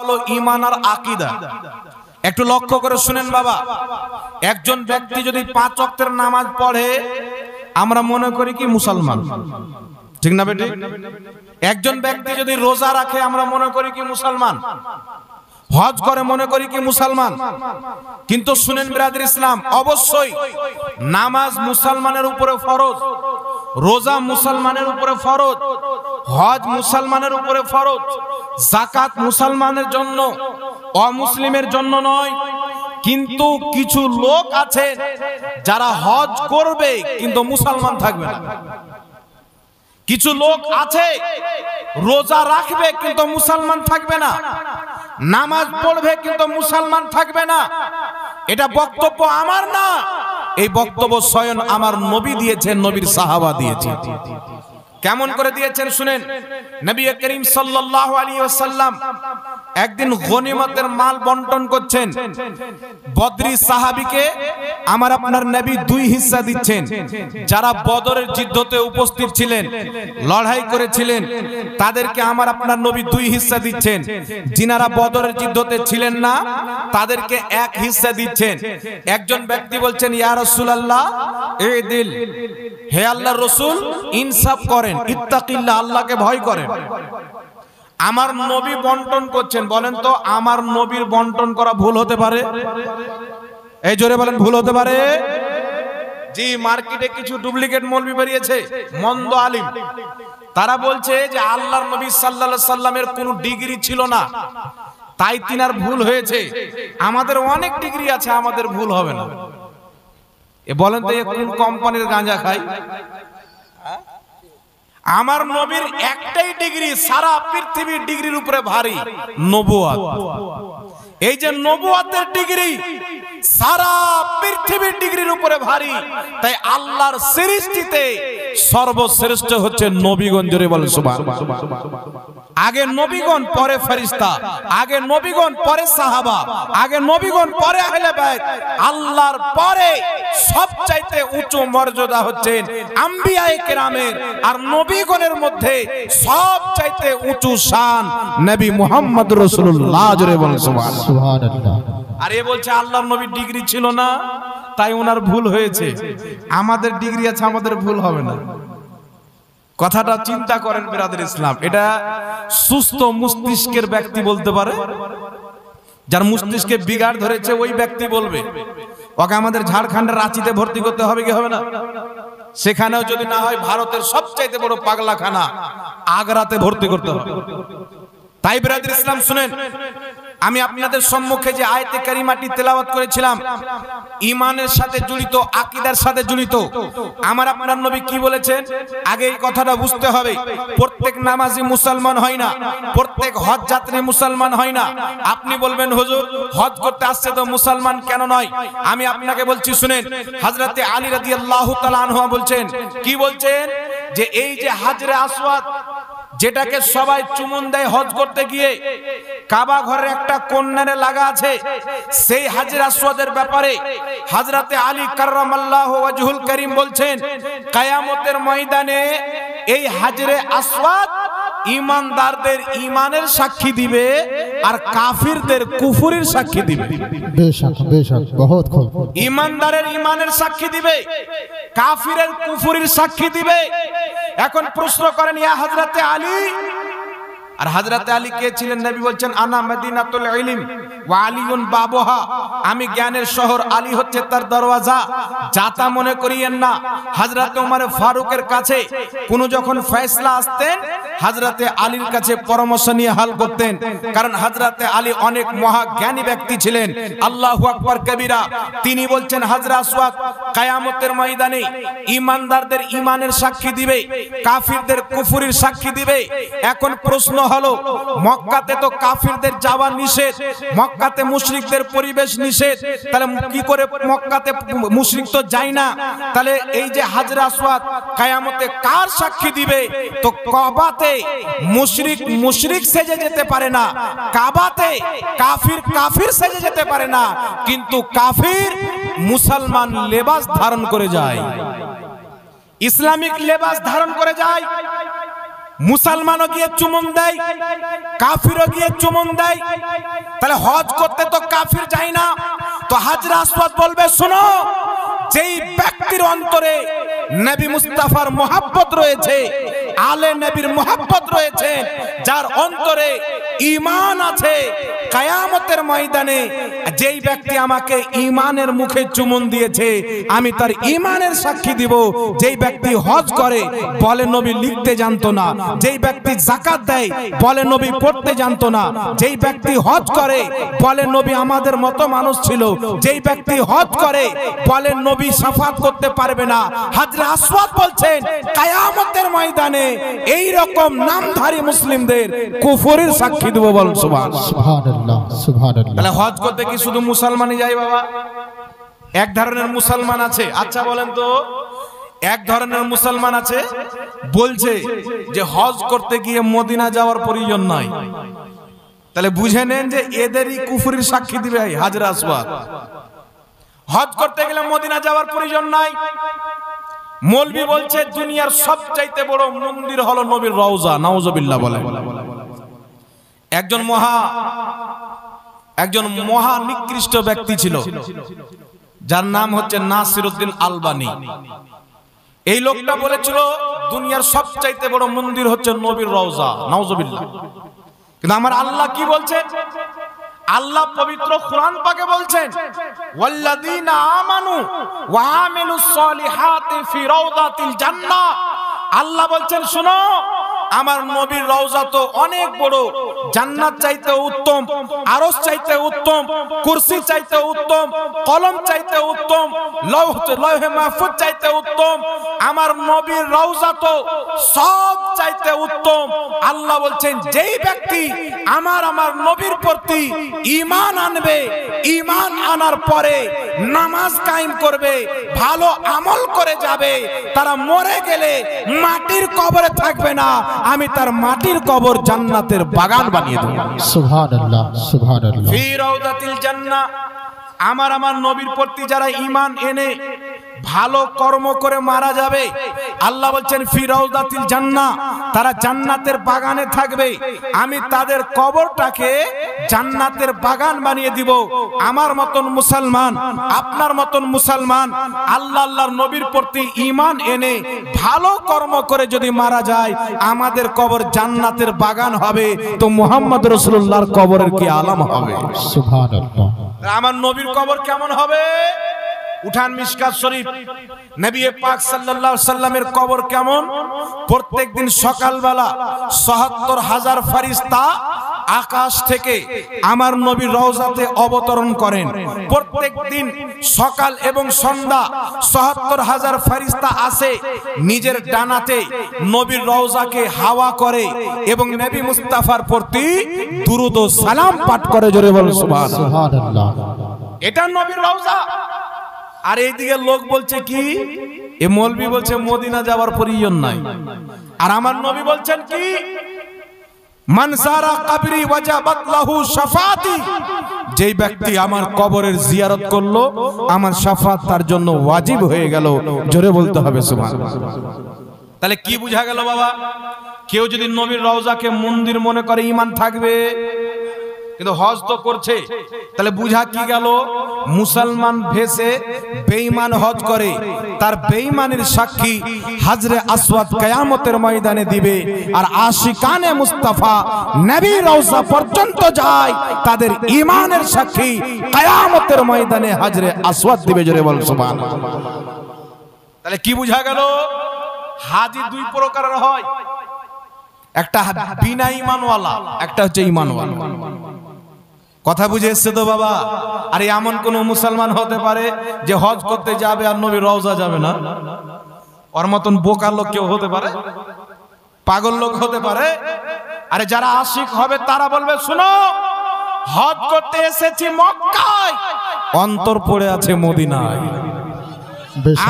হলো ঈমান আর আকীদা। একটু লক্ষ্য করে শুনেন বাবা, একজন ব্যক্তি যদি 5 ওয়াক্তের নামাজ পড়ে আমরা মনে করি কি মুসলমান, ঠিক না বেটি? একজন ব্যক্তি যদি রোজা রাখে আমরা মনে করি কি মুসলমান, হজ করে মনে করি কি মুসলমান। কিন্তু শুনেন বিরাদর ইসলাম, অবশ্যই নামাজ মুসলমানের উপরে ফরজ, রোজা মুসলমানের উপরে ফরজ, হজ মুসলমানের উপরে ফরজ, যাকাত মুসলমানের জন্য, অমুসলিমের জন্য নয়। কিন্তু কিছু লোক আছে যারা হজ করবে কিন্তু মুসলমান থাকবে না। কিছু লোক আছে রোজা রাখবে কিন্তু মুসলমান থাকবে না, নামাজ পড়বে কিন্তু মুসলমান থাকবে না। এটা বক্তব্য আমার না, এই বক্তব্য স্বয়ং আমার নবী দিয়েছেন, নবীর সাহাবা দিয়েছেন। কেমন করে দিয়েছেন শুনেন। নবী করিম সাল্লাল্লাহু আলাইহি ওয়াসাল্লাম একদিন গনিমতের মাল বন্টন করছেন। বদরি সাহাবীকে আমার আপনার নবী 2 হিস্সা দিচ্ছেন। যারা বদরের যুদ্ধতে উপস্থিত ছিলেন, লড়াই করেছিলেন, তাদেরকে আমার আপনার নবী 2 হিস্সা দিচ্ছেন। যিনারা বদরের যুদ্ধতে ছিলেন না তাদেরকে 1 হিস্সা দিচ্ছেন। একজন ব্যক্তি বলছেন, ইয়া রাসূলুল্লাহ ইদিল, হে আল্লাহর রাসূল ইনসাফ করেন, ইত্তাকিল্লাহ, আল্লাহকে ভয় করেন। আমার নবী বন্টন করছেন, বলেন তো আমার নবীর বন্টন করা ভুল হতে পারে? এই জোরে বলেন, ভুল হতে পারে? জি, মার্কেটে কিছু ডুপ্লিকেট মৌলবি বেরিয়েছে, মন্দ আলিম। তারা বলছে যে আল্লাহর নবী সাল্লাল্লাহু আলাইহি সাল্লামের কোনো ডিগ্রি ছিল না, তাই তিনার ভুল হয়েছে। আমাদের অনেক ডিগ্রি আছে, আমাদের ভুল হবে না। এ বলেন তো কোন কোম্পানির গাঁজা খায়? আমার নবীর একটাই ডিগ্রি সারা পৃথিবীর ডিগ্রির উপরে ভারী, নবুয়ত। এই যে নবুয়তের ডিগ্রি সারা পৃথিবীর ডিগ্রির উপরে ভারী, তাই আল্লাহর সৃষ্টিতে সর্বশ্রেষ্ঠ হচ্ছে নবীগণ। জোরে বলেন সুবহানাল্লাহ। আগে নবীগণ পরে ফেরেশতা, আগে নবীগণ পরে সাহাবা, আগে নবীগণ পরে আহলে বাইত। আল্লাহর পরে সবচাইতে উঁচু মর্যাদা হচ্ছেন আম্বিয়ায়ে কেরামের, আর নবীগণের মধ্যে সবচাইতে উঁচু শান নবী মুহাম্মদ রাসূলুল্লাহ। জোরে বলেন সুবহানাল্লাহ। আর এ বলছে আল্লাহর নবীর ডিগ্রি ছিল না তাই ওনার ভুল হয়েছে। আমাদের ডিগ্রি আছে, আমাদের ভুল হবে না। কথাটা চিন্তা করেন বিরাদর ইসলাম। এটা সুস্থ মস্তিষ্কের ব্যক্তি বলতে পারে, যার মস্তিষ্কে বিগাড় ধরেছে ওই ব্যক্তি বলবে। ওকে আমাদের ঝাড়খণ্ডের রাঁচিতে ভর্তি করতে হবে কি হবে না? সেখানেও যদি না হয় ভারতের সবচাইতে বড় পাগলাখানা আগ্রাতে ভর্তি করতে হবে। তাই বিরাদর ইসলাম শুনেন, আমি আপনাদের সম্মুখে যে আয়াতে কারিমাটি তেলাওয়াত করেছিলাম ঈমানের সাথে জড়িত, আকীদার সাথে জড়িত। আমার আপনার নবী কি বলেছেন আগে এই কথাটা বুঝতে হবে। প্রত্যেক নামাজি মুসলমান হয় না, প্রত্যেক হজ যাত্রী মুসলমান হয় না। আপনি বলবেন হুজুর হজ করতে আসছে তো মুসলমান কেন নয়? আমি আপনাকে বলছি শুনেন, হযরতে আলী রাদিয়াল্লাহু তাআলা আনহু বলছেন, কি বলছেন, যে এই যে হাজরে আসওয়াদ যেটাকে সবাই চুমুন দেয় হজ করতে গিয়ে, কাবা ঘরের একটা কোণারে লাগা আছে, সেই হাজরে আসওয়াদের ব্যাপারে হযরতে আলী কাররামাল্লাহু ওয়াজহুল কারীম বলছেন, কিয়ামতের ময়দানে এই হাজরে আসওয়াদ ঈমানদারদের ঈমানের সাক্ষী দিবে আর কাফিরদের কুফরির সাক্ষী দিবে। বেশক বেশক, বহুত খুব। ঈমানদারের ঈমানের সাক্ষী দিবে, কাফিরের কুফরির সাক্ষী দিবে। এখন প্রশ্ন করেন, ইয়া হযরতে আলী, আর হযরতে আলী কে ছিলেন? নবী বলছেন, আনা মদিনাতুল ইলম ওয়া আলিউন বাবুহা, আমি জ্ঞানের শহর, আলী হচ্ছে তার দরওয়াজা। যাতা মনে করিয়েন না। হযরতে ওমর ফারুকের কাছে কোন যখন ফয়সালা আসতেন হযরতে আলীর কাছে পরামর্শ নিয়ে হাল করতেন, কারণ হযরতে আলী অনেক মহাজ্ঞানী ব্যক্তি ছিলেন। আল্লাহু আকবার কবীরা। তিনি বলছেন হাজরে আসওয়াদ কিয়ামতের ময়দানে ঈমানদারদের ঈমানের সাক্ষী দিবে, কাফিরদের কুফরির সাক্ষী দিবে। এখন প্রশ্ন হলো, মক্কাতে তো কাফিরদের যাওয়া নিষেধ, মক্কাতে মুশরিকদের পরিবেশ নিষেধ, তাহলে কি করে মক্কাতে মুশরিক তো যায় না? তাহলে এই যে হাজরে আসওয়াদ কিয়ামতে কার সাক্ষী দিবে? তো কাবাতে মুশরিক মুশরিক সেজে যেতে পারে না, কাবাতে কাফির কাফির সেজে যেতে পারে না, কিন্তু কাফির মুসলমান লেবাস ধারণ করে যায়, ইসলামিক লেবাস ধারণ করে যায়। মুসলমানও গিয়ে চুমুন দেয়, কাফিরও গিয়ে চুমুন দেয়, তাহলে হজ করতে তো কাফির যায় না। তো হাজরে আসওয়াদ বলবে, শোনো, যেই ব্যক্তির অন্তরে নবী মুস্তাফার মোহাব্বত রয়েছে, আলে নবীর মোহাব্বত রয়েছে, যার অন্তরে ঈমান আছে, কিয়ামতের ময়দানে যেই ব্যক্তি আমাকে ঈমানের মুখে চুমুন দিয়েছে, আমি তার ঈমানের সাক্ষী দিব। যেই ব্যক্তি হজ করে, বলে নবী লিখতে জানতো না। যেই ব্যক্তি যাকাত দেয়, বলে নবী পড়তে জানতো না। যেই ব্যক্তি হজ করে, বলে নবী আমাদের মতো মানুষ ছিল। যেই ব্যক্তি হজ করে, বলে নবী শাফাত করতে পারবে না। হাজরে আসওয়াদ বলছেন, কিয়ামতের ময়দানে এই রকম নামধারী মুসলিমদের কুফরের সাক্ষী দেব। বল সুবহানাল্লাহ, সুবহানাল্লাহ। তাহলে হজ করতে কি শুধু মুসলমানই যায় বাবা? এক ধরনের মুসলমান আছে, আচ্ছা বলেন তো, এক ধরনের মুসলমান আছে বলছে যে হজ করতে গিয়ে মদিনা যাওয়ার প্রয়োজন নাই। তাহলে বুঝে নেন যে এদেরই কুফরের সাক্ষী দিবে হাজরে আসওয়াদ। হজ করতে গেলে মদিনা যাওয়ার প্রয়োজন নাই। মৌলভী বলছে দুনিয়ার সবচাইতে বড় মন্দির হলো নবীর রওজা। নাউজুবিল্লাহ বলে। একজন মহা নিকৃষ্ট ব্যক্তি ছিল, যার নাম হচ্ছে নাসিরউদ্দিন আলবানী। এই লোকটা বলেছিল দুনিয়ার সবচাইতে বড় মন্দির হচ্ছে নবীর রওজা। নাউজুবিল্লাহ। কিন্তু আমার আল্লাহ কি বলছেন? আল্লাহ পবিত্র কোরআন পাকে বলছেন, ওয়াল্লাযীনা আমানু ওয়া আমিলুস সলিহাতি ফি রাউদাতিল জান্নাহ। আল্লাহ বলছেন, শোনো, আমার নবীর রওজা তো অনেক বড়, জান্নাত চাইতে উত্তম, আরশ চাইতে উত্তম, কুরসি চাইতে উত্তম, কলম চাইতে উত্তম, লৌহে মাহফুজ চাইতে উত্তম। আমার নবীর রওজা তো সব চাইতে উত্তম। আল্লাহ বলছেন, যেই ব্যক্তি আমার নবীর প্রতি ঈমান আনবে, ঈমান আনার পরে নামাজ কায়েম করবে, ভালো আমল করে যাবে, তারা মরে গেলে মাটির কবরে থাকবে না, আমি তার মাটির কবর জান্নাতের বাগান বানিয়ে দেব। সুবহানাল্লাহ, সুবহানাল্লাহ। ফি রাউদাতিল জান্নাহ। আমার নবীর প্রতি যারা ঈমান এনে ভালো কর্ম করে মারা যাবে, আল্লাহ বলছেন ফি রাউদাতিল জান্নাহ, তারা জান্নাতের বাগানে থাকবে, আমি তাদের কবরটাকে জান্নাতের বাগান বানিয়ে দিব। আমার মতন মুসলমান, আপনার মতন মুসলমান আল্লাহর নবীর প্রতি ঈমান এনে ভালো কর্ম করে যদি মারা যায়, আমাদের কবর জান্নাতের বাগান হবে। তো মুহাম্মদ রাসূলুল্লাহর কবরের কি আলাম হবে? সুবহানাল্লাহ। আমার নবীর কবর কেমন হবে? উঠান মিশকাত শরীফ, নবী পাক সাল্লাল্লাহু আলাইহি সাল্লামের কবর কেমন? প্রত্যেকদিন সকালবেলা ৭৭,০০০ ফেরেশতা আকাশ থেকে আমার নবীর রওজাতে অবতরণ করেন। প্রত্যেকদিন সকাল এবং সন্ধ্যা ৭৭,০০০ ফেরেশতা আসে, নিজের ডানাতে নবীর রওজাকে হাওয়া করে এবং নবী মুস্তাফার প্রতি দুরূদ ও সালাম পাঠ করে। জোরে বল সুবহানাল্লাহ। এটা নবীর রওজা। আর এইদিকে লোক বলছে কি, এ মৌলভী বলছে মদিনা যাওয়ার প্রয়োজন নাই। আর আমার নবী বলছেন কি, মান যারা কবরি ওয়াজাবাত লাহু শাফাআতি, যেই ব্যক্তি আমার কবরের জিয়ারত করলো, আমার শাফাত তার জন্য ওয়াজিব হয়ে গেল। জোরে বলতে হবে সুবহানাল্লাহ। তাহলে কি বুঝা গেল বাবা? কেউ যদি নবীর রওজাকে মন্দির মনে করে ঈমান থাকবে, কিন্তু হজ তো করছে, তাহলে বুঝা কি গেল? মুসলমান ভেসে বেঈমান হজ করে, তার বেঈমানের সাক্ষী হাজরে আসওয়াদ কিয়ামতের ময়দানে দিবে। আর আশিকানে মুস্তাফা নবী রওজা পর্যন্ত যায়, তাদের ঈমানের সাক্ষী কিয়ামতের ময়দানে হাজরে আসওয়াদ দিবে। জোরে বল সুবহানাল্লাহ। তাহলে কি বুঝা গেল? হাজি দুই প্রকারের হয়, একটা বিনা ঈমানওয়ালা, একটা হচ্ছে ঈমানওয়ালা। কথা বুঝে এসছে তো বাবা? আর এমন কোন মুসলমান হতে পারে যে হজ করতে যাবে আর নবীর রওজা যাবে না? ওর মতন বোকা লোক কেউ হতে পারে? পাগল লোক হতে পারে? আরে যারা আশিক হবে তারা বলবে, শুনো, হজ করতে এসেছি মক্কায়, অন্তর পড়ে আছে মদিনায়।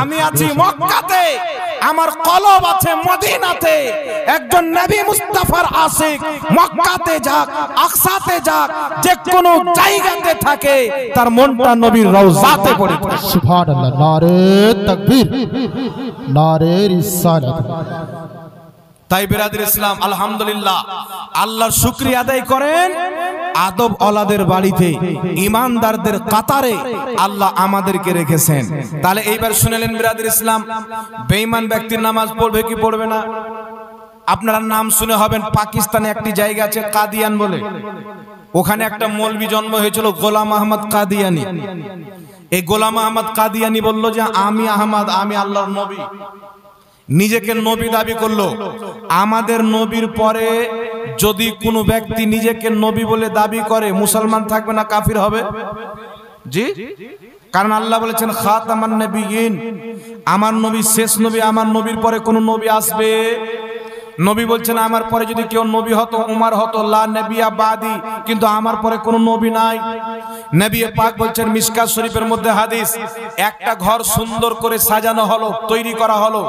আমি আছি মক্কাতে, আমার কলব আছে মদিনাতে। একজন নবী মুস্তাফার আশিক মক্কাতে যাক, আকসাতে যাক, যে কোনো জায়গাতে থাকে, তার মনটা নবীর রওজাতে পড়ে থাকে। সুবহানাল্লাহ। নারে তাকবীর, নারে রিসালাত। তাই বিরাদর ইসলাম আলহামদুলিল্লাহ আল্লাহর শুকরিয়া আদায় করেন, আদব ওলাদের বাড়িতে ঈমানদারদের কাতারে আল্লাহ আমাদেরকে রেখেছেন। তাহলে এইবার শুনেলেন বিরাদর ইসলাম, বেঈমান ব্যক্তির নামাজ পড়বে কি পড়বে না? আপনারা নাম শুনে হবেন, পাকিস্তানে একটি জায়গা আছে কাদিয়ান বলে, ওখানে একটা মৌলবি জন্ম হয়েছিল গোলাম আহমদ কাদিয়ানি। এই গোলাম আহমদ কাদিয়ানি বলল যে আমি আহমদ, আমি আল্লাহর নবী, নিজেকে নবী দাবি করলো। আমাদের নবীর পরে যদি কোনো ব্যক্তি নিজেকে নবী বলে দাবি করে, মুসলমান থাকবে না কাফির হবে? জি, কারণ আল্লাহ বলেছেন খাতামান নবিয়্যিন, আমার নবী শেষ নবী, আমার নবীর পরে কোন নবী আসবে? নবী বলছেন আমার পরে যদি কেউ নবী হতো উমর হতো, লা নবিয়া বাদি, কিন্তু আমার পরে কোনো নবী নাই। নবী পাক বলছেন মিশকাত শরীফের মধ্যে হাদিস, একটা ঘর সুন্দর করে সাজানো হলো, তৈরি করা হলো,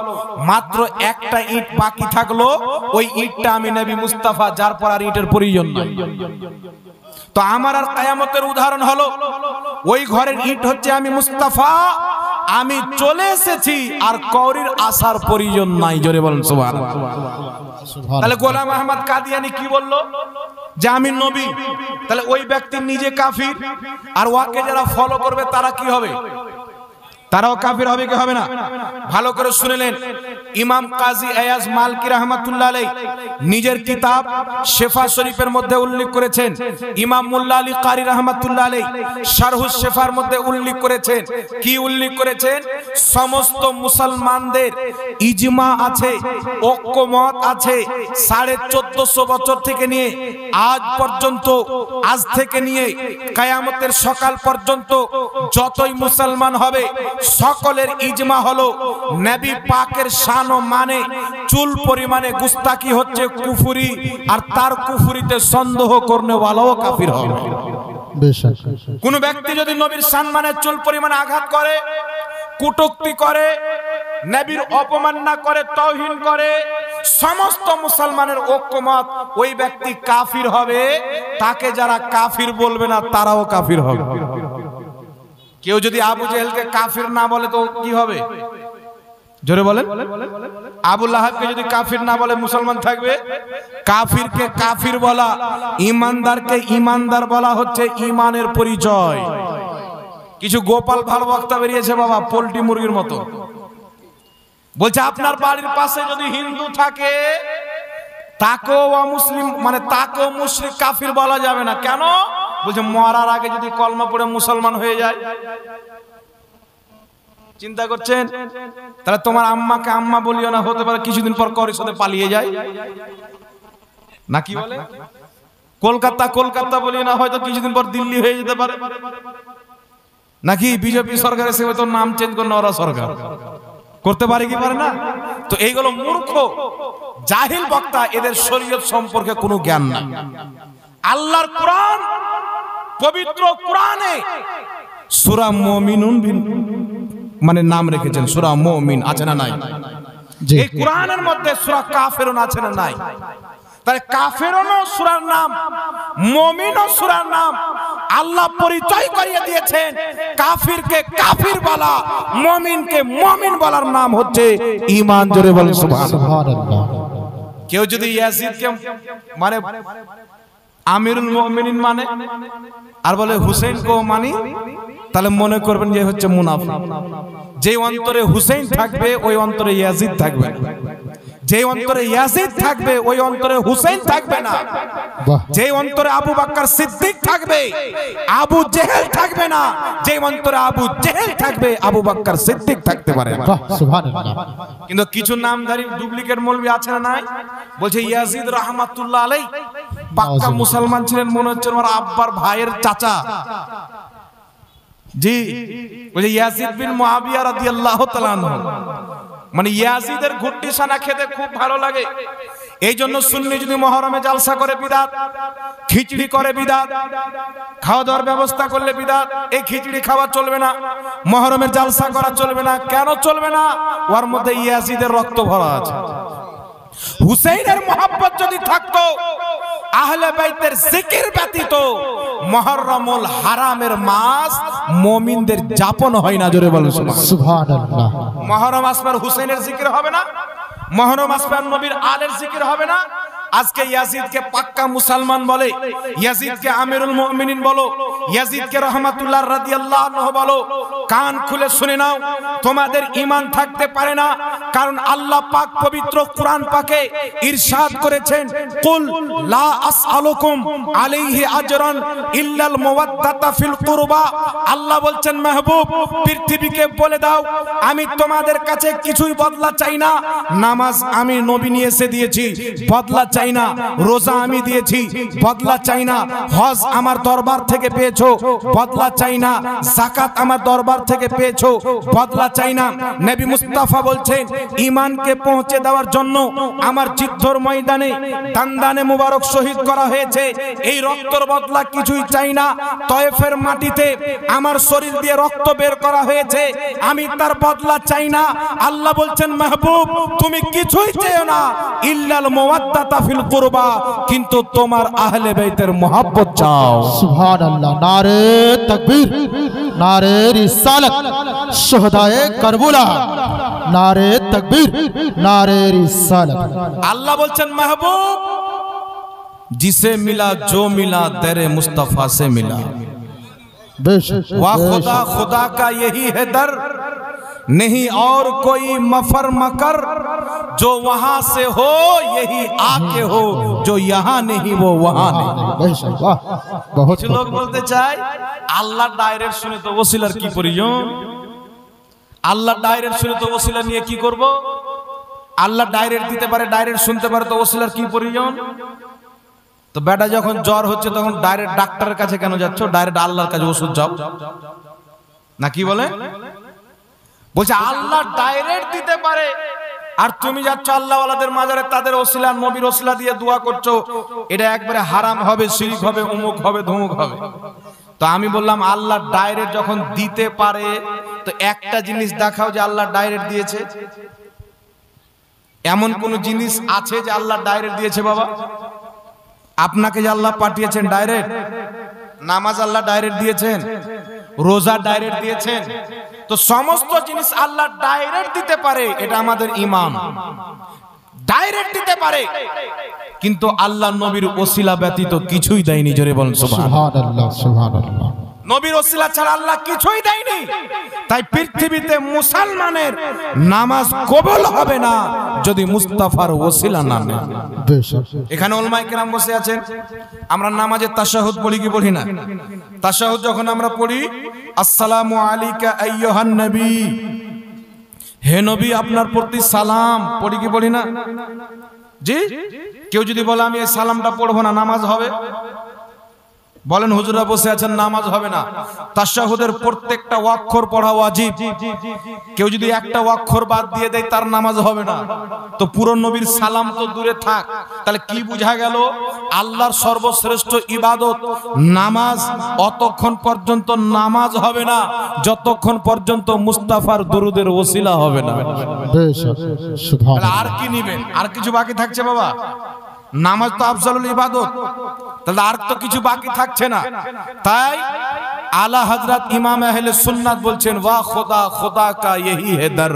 মাত্র একটা ইট বাকি থাকলো, ওই ইটটা আমি নবী মুস্তাফা, যার পর আর ইটের প্রয়োজন নাই। তো আমার আর কিয়ামতের উদাহরণ হলো ওই ঘরের ইট হচ্ছে আমি মুস্তাফা, আমি চলে এসেছি, আর কওরির আসার প্রয়োজন নাই। জোরে বলেন সুবহানাল্লাহ। তাহলে গোলাম আহমদ কাদিয়ানি কি বললো? যে আমি নবী। তাহলে ওই ব্যক্তি নিজে কাফির, আর ওয়াকে যারা ফলো করবে তারা কি হবে? তারাও কাফির হবে কি হবে না? ভালো করে শুনেলেন, ইমাম কাজী আয়াজ মালকি রাহমাতুল্লাহ আলাইহি নিজের কিতাব শেফা শরীফের মধ্যে উল্লেখ করেছেন, ইমাম মোল্লা আলী কারি রাহমাতুল্লাহ আলাইহি শারহুস শেফার মধ্যে উল্লেখ করেছেন। কি উল্লেখ করেছেন? সমস্ত মুসলমানদের ইজমা আছে, ঐক্যমত আছে, 1450 বছর থেকে নিয়ে আজ পর্যন্ত, আজ থেকে নিয়ে কিয়ামতের সকাল পর্যন্ত যতই মুসলমান হবে সকলের ইজমা হলো নবী পাকের শান ও মানে চুল পরিমাণে গুস্তাকি হচ্ছে কুফরি, আর তার কুফরিতে সন্দেহ করনে ওয়ালাও কাফির হবে। কোন ব্যক্তি যদি নবীর শান মানে চুল পরিমাণে আঘাত করে, কটূক্তি করে, নবীর অপমাননা করে, তাওহীন করে, সমস্ত মুসলমানের ঐক্যমত ওই ব্যক্তি কাফির হবে। তাকে যারা কাফির বলবে না তারাও কাফির হবে। কেউ যদি আবু জেহেলকে কাফির না বলে তো কি হবে? জোরে বলেন। আবু লাহাবকে যদি কাফির না বলে মুসলমান থাকবে? কাফিরকে কাফির বলা, ঈমানদারকে ঈমানদার বলা হচ্ছে ঈমানের পরিচয়। কিছু গোপাল ভালো বক্তা বেরিয়েছে বাবা, পোল্ট্রি মুরগির মতো। বলছে আপনার বাড়ির পাশে যদি হিন্দু থাকে তাকেও অমুসলিম, মানে তাকেও মুশরিক কাফির বলা যাবে না। কেন? বলছে মরার আগে যদি কলমা পড়ে মুসলমান হয়ে যায়। চিন্তা করছেন? তাহলে তোমার আম্মাকে আম্মা বলিও না, হতে পারে কিছুদিন পর করের সাথে পালিয়ে যায়, নাকি বলে? কলকাতা কলকাতা বলিও না, হয়তো কিছুদিন পর দিল্লি হয়ে যেতে পারে, নাকি? বিজেপি সরকার এসে হয়তো নাম চেঞ্জ করে ওরা সরকার করতে পারে কি পারে না? তো এইগুলো মূর্খ জাহিল বক্তা, এদের শরীয়ত সম্পর্কে কোনো জ্ঞান নাই। আল্লাহর কোরআন, পবিত্র কোরআনে সূরা মুমিনুন মানে নাম রেখেছেন, সূরা মুমিন আছে না নাই? এই কোরআনের মধ্যে সূরা কাফিরুন আছে না নাই? তাহলে কাফিরুনও সূরার নাম, মুমিনও সূরার নাম। আল্লাহ পরিচয় করিয়ে দিয়েছেন কাফিরকে কাফির বলা, মুমিনকে মুমিন বলার নাম হচ্ছে ঈমান। জোরে বলেন সুবহানাল্লাহ। কেউ যদি ইয়াজিদকে মানে আমিরুল মুমিনিন মানে আর বলে হুসেইনকে মানি, তাহলে মনে করবেন যে হচ্ছে মুনাফিক। যে অন্তরে হুসেইন থাকবে ওই অন্তরে ইয়াজিদ থাকবে, যে অন্তরে ইয়াজিদ থাকবে ওই অন্তরে হুসেইন থাকবে না, যে অন্তরে আবু বকর সিদ্দিক থাকবে আবু জেহেল থাকবে না, যে অন্তরে আবু জেহেল থাকবে আবু বকর সিদ্দিক থাকতে পারে। সুবহানাল্লাহ। কিন্তু কিছু নামধারী ডুপ্লিকেট মৌলবি আছে না নাই? বলছে ইয়াজিদ রাহমাতুল্লাহ আলাইহি পাক্কা মুসলমান ছিলেন, মনে হচ্ছে ওর আব্বার ভাইয়ের চাচা। জি, বলছে ইয়াজিদ বিন মুআবিয়া রাদিয়াল্লাহু তাআলা আনহু, মানে ইয়াজিদের ঘুট্টি সানা খেতে খুব ভালো লাগে। এই জন্য সুন্নি যদি মুহররমে জালসা করে বিদাত, খিচড়ি করে বিদাত, খাওয়া দাওয়ার ব্যবস্থা করলে বিদাত। এই খিচড়ি খাওয়া চলবে না, মুহররমের জালসা করা চলবে না। কেন চলবে না? ওর মধ্যে ইয়াজিদের রক্ত ভরা আছে। হুসাইনের মহব্বত যদি থাকতো, আহলে বাইতের জিকির ব্যতীত মুহররমুল হারামের মাস মুমিনদের যাপন হয় না। জোরে বলেন সুবহানাল্লাহ। মুহররম মাস পর হুসাইনের জিকির হবে না? মহরম আসবে আর নবীর আলের জিকির হবে না। আজকে ইয়াজিদকে পাক্কা মুসলমান বলে, ইয়াজিদকে আমিরুল মুমিনিন বলো, ইয়াজিদকে রহমাতুল্লাহ রাদিয়াল্লাহু আনহু বলো, কান খুলে শুনে নাও, তোমাদের ঈমান থাকতে পারে না। কারণ আল্লাহ পাক পবিত্র কুরআন পাকে ইরশাদ করেছেন, কুল লা আসআলুকুম আলাইহি আজরান ইল্লাল মাওয়াদ্দাতা ফিল কুরবা। আল্লাহ বলছেন, মাহবুব পৃথিবীকে বলে দাও, আমি তোমাদের কাছে কিছুই বদলা চাই না। নামাজ আমি নবী নিয়ে এসে দিয়েছি, বদলা চাই না। রোজা আমি দিয়েছি, বদলা চাই না। হজ আমার দরবার থেকে পেয়েছো, বদলা চাই না। যাকাত আমার দরবার থেকে পেয়েছো, বদলা চাই না। নবী মুস্তাফা বলছেন, ঈমানকে পৌঁছে দেওয়ার জন্য আমার যুদ্ধের ময়দানে দান্দানে মুবারক শহীদ করা হয়েছে, এই রক্তের বদলা কিছুই চাই না। তয়েফের মাটিতে আমার শরীর দিয়ে রক্ত বের করা হয়েছে, আমি তার বদলা চাই না। আল্লাহ বলছেন, মাহবুব তুমি কিছুই চেও না, ইল্লাল মাওয়াদ্দাতা ফিল কুরবা, কিন্তু তোমার আহলে বাইতের মোহাব্বত চাও। সুবহানাল্লাহ। নারে তাকবীর, নারে রিসালাত, শুহাদায়ে কারবলা, নারে তাকবীর, নারে রিসালাত। আল্লাহ বলছেন, মাহবুব जिसे मिला जो मिला तेरे मुस्तफा से मिला। वाह खुदा, खुदा का यही है दर, नहीं और कोई मफर मकर, जो वहां से हो यही आके हो, जो यहाँ नहीं वो वहां नहीं। बहुत लोग बोलते चाहे अल्लाह डायरेक्ट सुने तो वसीलार की प्रयोजन, अल्लाह डायरेक्ट सुने तो वसीला নিয়ে কি করব? আল্লাহ ডাইরেক্ট দিতে পারে, ডাইরেক্ট শুনতে পারে, তো ওসিলার কি প্রয়োজন? তো বেটা যখন জ্বর হচ্ছে তখন ডাইরেক্ট ডাক্তারের কাছে কেন যাচ্ছ? ডাইরেক্ট আল্লাহর কাছে ওষুধ যাও না, কি বলে? বলছে আল্লাহ ডাইরেক্ট দিতে পারে, আর তুমি যাচ্ছ আল্লাহওয়ালাদের মাজারে, তাদের ওসিলা নবীর ওসিলা দিয়ে দোয়া করছো, এটা একবারে হারাম হবে, শিরক হবে, অমুক হবে, ধমুক হবে। তো আমি বললাম আল্লাহ ডাইরেক্ট যখন দিতে পারে, তো একটা জিনিস দেখাও যে আল্লাহ ডাইরেক্ট দিয়েছে। এমন কোন জিনিস আছে যে আল্লাহ ডাইরেক্ট দিয়েছে? বাবা আপনাকে যে আল্লাহ পাঠিয়েছেন ডাইরেক্ট, নামাজ আল্লাহ ডাইরেক্ট দিয়েছেন, রোজা ডাইরেক্ট দিয়েছেন, তো সমস্ত জিনিস আল্লাহ ডাইরেক্ট দিতে পারে, এটা আমাদের ঈমান। ডাইরেক্ট দিতে পারে, কিন্তু আল্লাহ নবীর ওসিলা ব্যতীত কিছুই দেয়নি। জোরে বলেন সুবহানাল্লাহ, সুবহানাল্লাহ। নবীর ওসিলা ছাড়া আল্লাহ কিছুই দেয়নি। তাই পৃথিবীতে মুসলমানের নামাজ কবুল হবে না যদি মুস্তাফার ওসিলা না নেয়। এখানে উলামায়ে কেরাম বসে আছেন, আমরা নামাজে তাশাহুদ পড়ি কি পড়ি না? তাশাহুদ যখন আমরা পড়ি, আসসালামু আলাইকা আইয়ুহান নবী, হে নবী আপনার প্রতি সালাম, পড়ি কি পড়ি না? জি, কেউ যদি বলে আমি এই সালামটা পড়বো না, নামাজ হবে? বলেন হুজুরা বসে আছেন, নামাজ হবে না। তাশাহুদের প্রত্যেকটা অক্ষর পড়া ওয়াজিব। কেউ যদি একটা অক্ষর বাদ দিয়ে দেয় তার নামাজ হবে না। তো পুরো নবীর সালাম তো দূরে থাক, তাহলে কি বোঝা গেল? আল্লাহর সর্বশ্রেষ্ঠ ইবাদত নামাজ, অতক্ষণ পর্যন্ত নামাজ হবে না যতক্ষণ পর্যন্ত মুস্তাফার দুরুদের ওসিলা হবে না। আর কি নিবেন? আর কিছু বাকি থাকছে বাবা? নামাজ তো আফজালুল ইবাদত, তাহলে আর তো কিছু বাকি থাকছে না। তাই আলা হযরত ইমাম আহলে সুন্নাত বলছেন, ওয়া খুদা, খুদা কা यही है दर,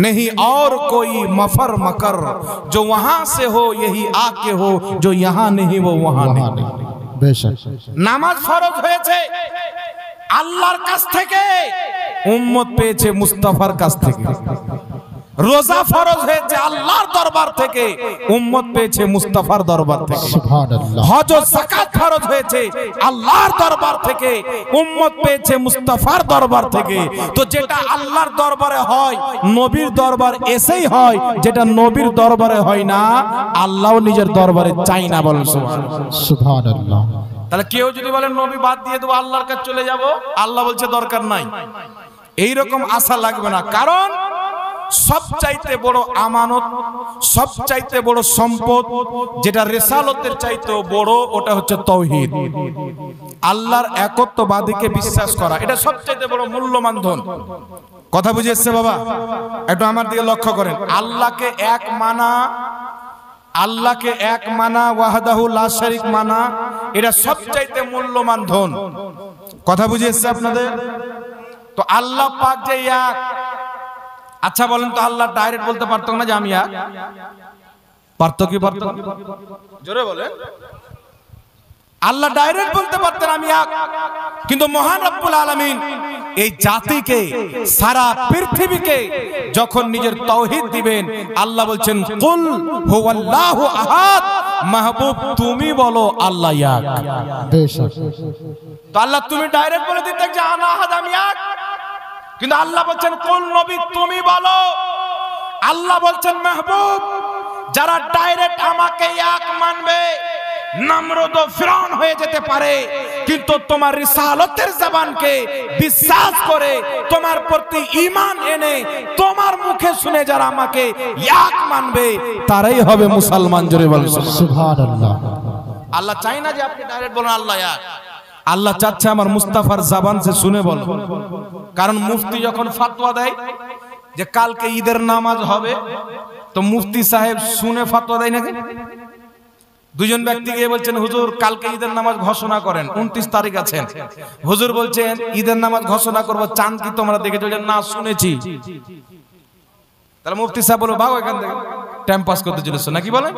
नहीं और कोई मफर मकर, जो वहां से हो यही आके हो, जो यहां नहीं वो वहां नहीं। বেশক নামাজ ফরজ হয়েছে আল্লাহর কাছ থেকে, উম্মত পেয়েছে মুস্তাফার কাছ থেকে। রোজা ফরজ হয়েছে আল্লাহর দরবার থেকে, উম্মত পেয়েছে মুস্তাফার দরবার থেকে। সুবহানাল্লাহ। হজ ও যাকাত ফরজ হয়েছে আল্লাহর দরবার থেকে, উম্মত পেয়েছে মুস্তাফার দরবার থেকে। তো যেটা আল্লাহর দরবারে হয় নবীর দরবার এসেই হয়, যেটা নবীর দরবারে হয় না আল্লাহও নিজের দরবারে চাই না। বলেন সুবহানাল্লাহ। তাহলে কেউ যদি বলে নবী বাদ দিয়ে দেবো, আল্লাহর কাছে চলে যাব, আল্লাহ বলছে দরকার নাই, এইরকম আশা লাগবে না। কারণ সবচাইতে বড় আমানত, সবচাইতে বড় সম্পদ, যেটা রিসালতের চাইতেও বড়, ওটা হচ্ছে তাওহীদ। আল্লাহর একত্ববাদীকে বিশ্বাস করা, এটা সবচাইতে বড় মূল্যবান ধন। কথা বুঝে এসছে বাবা? একটু আমার দিকে লক্ষ্য করেন। আল্লাহকে এক মানা, আল্লাহকে এক মানা, ওয়াহদাহু লা শারীক মানা, এটা সবচাইতে মূল্যবান ধন। কথা বুঝে এসছে আপনাদের? তো আল্লাহ পাক যে এক, আচ্ছা বলেন তো, আল্লাহ ডাইরেক্ট বলতে পারতো না যে আমি এক? পারতো কি পারতো না? জোরে বলেন। আল্লাহ ডাইরেক্ট বলতে পারতেন আমি এক, কিন্তু মহান রব্বুল আলামিন এই জাতিকে, সারা পৃথিবীকে যখন নিজের তাওহীদ দিবেন, আল্লাহ বলছেন কুল হুয়াল্লাহু আহাদ, মাহবুব তুমি বলো আল্লাহ এক। বেশক। তো আল্লাহ তুমি ডাইরেক্ট বলে দিতেন যে আনা আহাদ, আমি এক, কিন্তু আল্লাহ বলছেন কুল নবী তুমি বলো। আল্লাহ বলছেন মাহবুব যারা ডাইরেক্ট আমাকে এক মানবে, নমরুদ ও ফিরআউন হয়ে যেতে পারে, কিন্তু তোমার রিসালতের জবানকে বিশ্বাস করে তোমার প্রতি ঈমান এনে তোমার মুখে শুনে যারা আমাকে এক মানবে তারাই হবে মুসলমান। জোরে বলেন সুবহানাল্লাহ। আল্লাহ চাই না যে আপনি ডাইরেক্ট বলেন আল্লাহ এক, আল্লাহ চাচ্ছে আমার মুস্তাফার জবান সে শুনে বলো। কারণ মুফতি যখন ফতোয়া দেয় যে কালকে ঈদের নামাজ হবে, তো মুফতি সাহেব শুনে ফতোয়া দেয় নাকি? দুজন ব্যক্তি গিয়ে বলছেন হুজুর কালকে ঈদের নামাজ ঘোষণা করেন, 29 তারিখ আছেন। হুজুর বলছেন ঈদের নামাজ ঘোষণা করব, চাঁদ কি তোমরা দেখে চলেন? না, শুনেছি। তাহলে মুফতি সাহেব বলল ভাগো এখান থেকে, টাইম পাস করতে চলেছো নাকি বলে।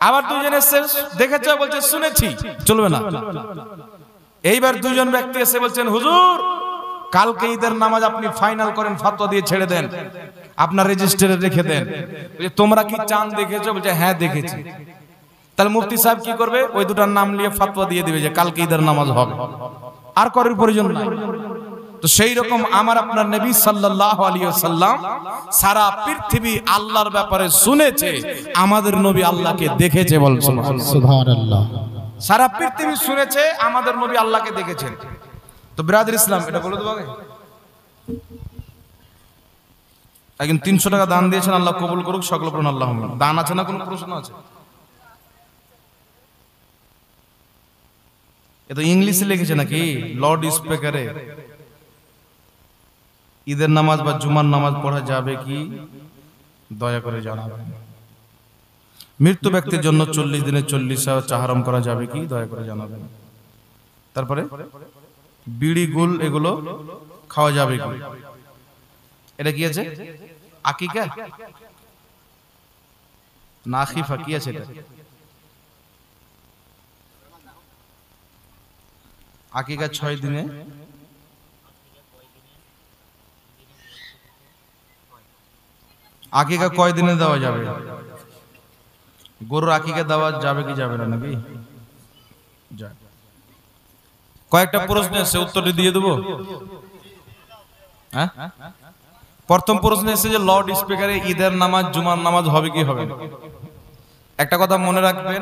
আবার দুজন এসে দেখেছে, বলছে শুনেছি, চলবে না। এইবার দুজন ব্যক্তি এসে বলছেন হুজুর কালকে ঈদের নামাজ আপনি ফাইনাল করেন, ফতোয়া দিয়ে ছেড়ে দেন, আপনার রেজিস্টারে রেখে দেন। তোমরা কি চাঁদ দেখেছো? বলছে হ্যাঁ দেখেছি। তাহলে মুফতি সাহেব কি করবে? ওই দুটার নাম নিয়ে ফতোয়া দিয়ে দিবে যে কালকে ঈদের নামাজ হবে, আর করার প্রয়োজন নাই। তো সেই রকম আমার আপনার নবী সাল্লাল্লাহু আলাইহি ওয়াসাল্লাম সারা পৃথিবী আল্লাহর ব্যাপারে শুনেছে, আমাদের নবী আল্লাহকে দেখেছে। বল সুবহানাল্লাহ। সারা পৃথিবী শুনেছে, আমাদের নবী আল্লাহকে দেখেছেন। তো ব্রাদার ইসলাম এটা বলে দেবো আগে। একজন 300 টাকা দান দিয়েছেন, আল্লাহ কবুল করুক, সকল প্রণ আল্লাহ। দান আছে না, কোনো প্রশ্ন আছে? এ তো ইংলিশে লিখেছে নাকি? লর্ড স্পিকারে ঈদের নামাজ বা জুমার নামাজ পড়া যাবে কি দয়া করে জানাবেন। মৃত্যু ব্যক্তির জন্য 40 দিনে 40 চাহারম করা যাবে কি দয়া করে জানাবেন। তারপরে বিড়ি গুল এগুলো খাওয়া যাবে কি? এটা কি আছে? আকিকা না আকিফা কি আছে এটা? আকিকা 6 দিনে, আকিকা কয় দিনে দেওয়া যাবে? গরুর আকিকা দেওয়া যাবে কি যাবে না নাকি? কয়েকটা প্রশ্ন আছে, উত্তরটি দিয়ে দেবো। হ্যাঁ, প্রথম প্রশ্ন এসে যে লর্ড স্পিকারে ঈদের নামাজ জুমার নামাজ হবে কি হবে না? একটা কথা মনে রাখবেন,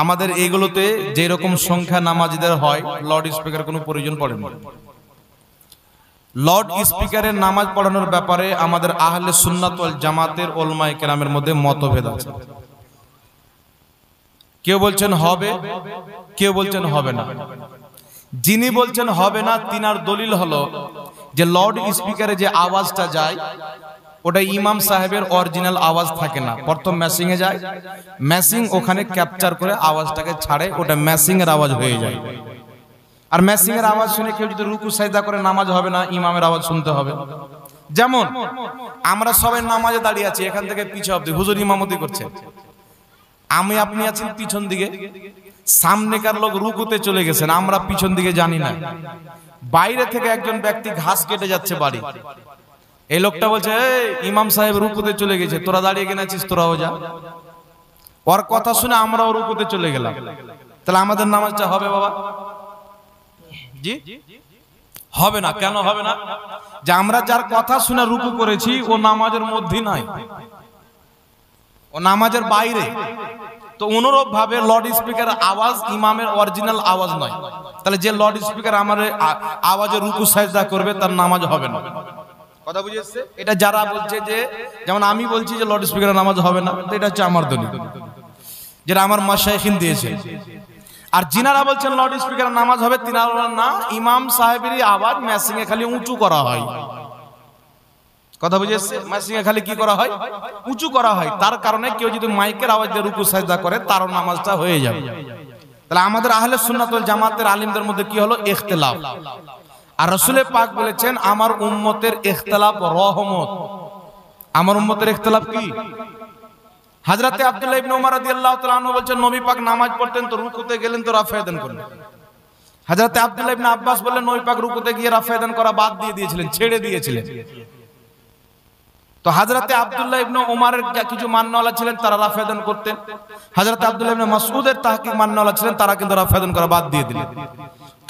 আমাদের এইগুলোতে যে রকম সংখ্যা নামাজিদের হয়, লর্ড স্পিকার কোনো প্রয়োজন পড়ে না। লর্ড স্পিকারের নামাজ পড়ানোর ব্যাপারে আমাদের আহলে সুন্নাত ওয়াল জামাতের উলামায়ে কেরামের মধ্যে মতভেদ আছে। কেউ বলছেন হবে, কেউ বলছেন হবে না। যিনি বলছেন হবে না, তিনার দলিল হলো যে লর্ড স্পিকারে যে আওয়াজটা যায় ওটা ইমাম সাহেবের অরিজিনাল আওয়াজ থাকে না, প্রথম ম্যাচিং এ যায়, ম্যাচিং ওখানে ক্যাপচার করে আওয়াজটাকে ছাড়ে, ওটা ম্যাচিং এর আওয়াজ হয়ে যায়। আর ম্যাচিং এর আওয়াজ শুনে কেউ যদি রুকু সাজদা করে নামাজ হবে না, ইমামের আওয়াজ শুনতে হবে। যেমন আমরা সবাই নামাজে দাঁড়িয়ে আছি, এখান থেকে পিছু অবধি হুজুর ইমামতি করছে, আমি আপনি আছেন পিছন দিকে, সামনেকার লোক রুকুতে চলে গেছেন, আমরা পিছন দিকে জানি না। বাইরে থেকে একজন ব্যক্তি ঘাস কেটে যাচ্ছে বাড়ি, এই লোকটা বলছে ইমাম সাহেব রুকুতে চলে গেছে, তোরা দাঁড়িয়ে কেন আছিস, তোরাও যা। ওর কথা শুনে আমরাও রুকুতে চলে গেলাম, তাহলে আমাদের নামাজটা হবে বাবা? জি হবে না। কেন হবে না? যে আমরা যার কথা শুনে রুকু করেছি ও নামাজের মধ্যে নাই, ও নামাজের বাইরে। তো অনুরূপ ভাবে লর্ড স্পিকার আওয়াজ ইমামের অরিজিনাল আওয়াজ নয়, তাহলে যে লর্ড স্পিকার আমার আওয়াজে রুকু সাজদা করবে তার নামাজ হবে না। কথা বুঝেছে? এটা যারা বলছে যে, যেমন আমি বলছি যে লর্ড স্পিকারের নামাজ হবে না, এটা হচ্ছে আমার দলিল, যেটা আমার মাশায়েখিন দিয়েছে। আর যিনারা বলছেন লাউড স্পিকারের নামাজ হবে, তিনারা না, ইমাম সাহেবেরই আওয়াজ ম্যাচিং এ খালি উঁচু করা হয়। কথা বুঝেছে? ম্যাচিং এ খালি কি করা হয়? উঁচু করা হয়। তার কারণে কেউ যদি মাইকের আওয়াজ দিয়ে রুকু সাজদা করে তার নামাজটা হয়ে যাবে। তাহলে আমাদের আহলে সুন্নাত ওয়াল জামাতের আলিমদের মধ্যে কি হলো? ইখতিলাফ। আর রাসূল পাক বলেছেন আমার উম্মতের ইখতিলাফ রহমত। আমার উম্মতের ইখতিলাফ কি? হযরতে আব্দুল্লাহ ইবনে উমর রাদিয়াল্লাহু তাআলা আনহু বলেন নবী পাক নামাজ পড়তেন তো রুকুতে গেলেন তো রাফায়দান করলেন। হযরতে আব্দুল্লাহ ইবনে আব্বাস বললেন নবী পাক রুকুতে গিয়ে রাফায়দান করা বাদ দিয়ে দিয়েছিলেন, ছেড়ে দিয়েছিলেন। তো হযরতে আব্দুল্লাহ ইবনে উমরের কিছু মানওয়ালা ছিলেন, তারা রাফায়দান করতেন। হযরতে আব্দুল্লাহ ইবনে মাসউদের তাহকিক মানওয়ালা ছিলেন, তারা কিন্তু রাফায়দান করা বাদ দিয়ে দিলেন।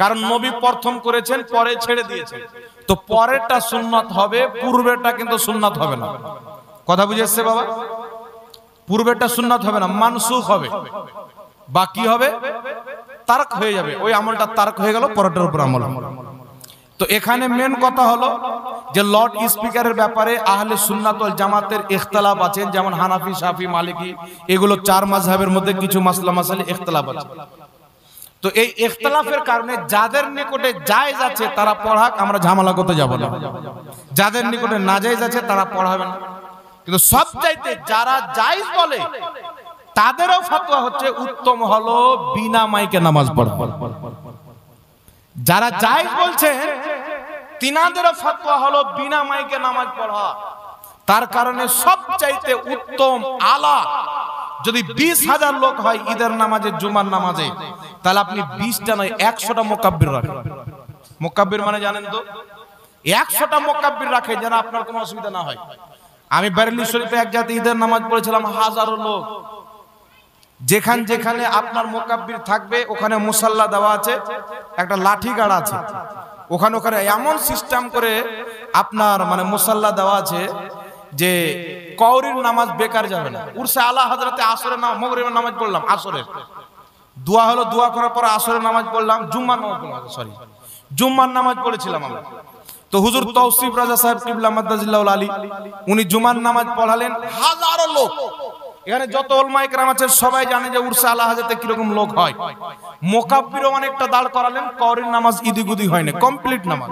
কারণ নবী প্রথম করেছেন, পরে ছেড়ে দিয়েছেন। তো পরেরটা সুন্নাত হবে, পূর্বেরটা কিন্তু সুন্নাত হবে না। কথা বুঝে এসেছে বাবা? পূর্বেরটা সুন্নাত হবে না, মানসুখ হবে। বাকি হবে তারক হয়ে যাবে, ওই আমলটা তারক হয়ে গেল, পরেরটার উপর আমল। তো এখানে মেন কথা হলো যে লর্ড স্পিকারের ব্যাপারে আহলে সুন্নাত ওয়াল জামাতের ইখতিলাফ আছে। যেমন হানাফি, শাফি, মালিকি, এগুলো চার মাযহাবের মধ্যে কিছু মাসলা মাসাইলে ইখতিলাফ আছে। তো এই ইখতিলাফের কারণে যাদের নিকটে জায়েজ আছে তারা পড়াক, আমরা ঝামেলা করতে যাব না। যাদের নিকটে নাজায়েজ আছে তারা পড়াবে না। কিন্তু সবচাইতে যারা জায়েজ বলে তাদেরও ফতোয়া হচ্ছে উত্তম হলো বিনা মাইকে নামাজ পড়া। যারা জায়েজ বলছেন তিনাদেরও ফতোয়া হলো বিনা মাইকে নামাজ পড়া। তার কারণে সবচাইতে উত্তম আলা, যদি 20,000 লোক হয় ঈদের নামাজে, জুমার নামাজে, তাহলে আপনি 20টা নয় 100টা মুকাব্বির রাখেন। মুকাব্বির মানে জানেন তো? 100টা মুকাব্বির রাখেন যেন আপনার কোনো অসুবিধা না হয়। আমি বেরেলি শরীফে এক জায়গাতে ঈদের নামাজ পড়েছিলাম, হাজারো লোক। যেখানে আপনার মুকাব্বির থাকবে ওখানে মুসাল্লা দেওয়া আছে, একটা লাঠি গাড়া আছে, ওখানে এমন সিস্টেম করে আপনার মানে মুসাল্লা দেওয়া আছে যে কওরির নামাজ বেকার যাবে না। উরসে আলা হযরতে আসরের নামাজ, মাগরিবের নামাজ পড়লাম, আসরের দোয়া হলো, দোয়া করার পর আসরের নামাজ পড়লাম, জুম্মার নামাজ পড়েছিলাম আমরা। তো হুজুর তৌসিফ রাজা সাহেব কিবলা মাদ্দাজিল্লাহুল আলী, উনি জুমার নামাজ পড়ালেন, হাজারো লোক। এখানে যত উলামায়ে কেরাম আছে সবাই জানে যে উরসে আলা হাজতে কিরকম লোক হয়। মুকাব্বিরও অনেকটা দাঁড় করালেন, কওরির নামাজ ইদিগুদি হয় না, কমপ্লিট নামাজ।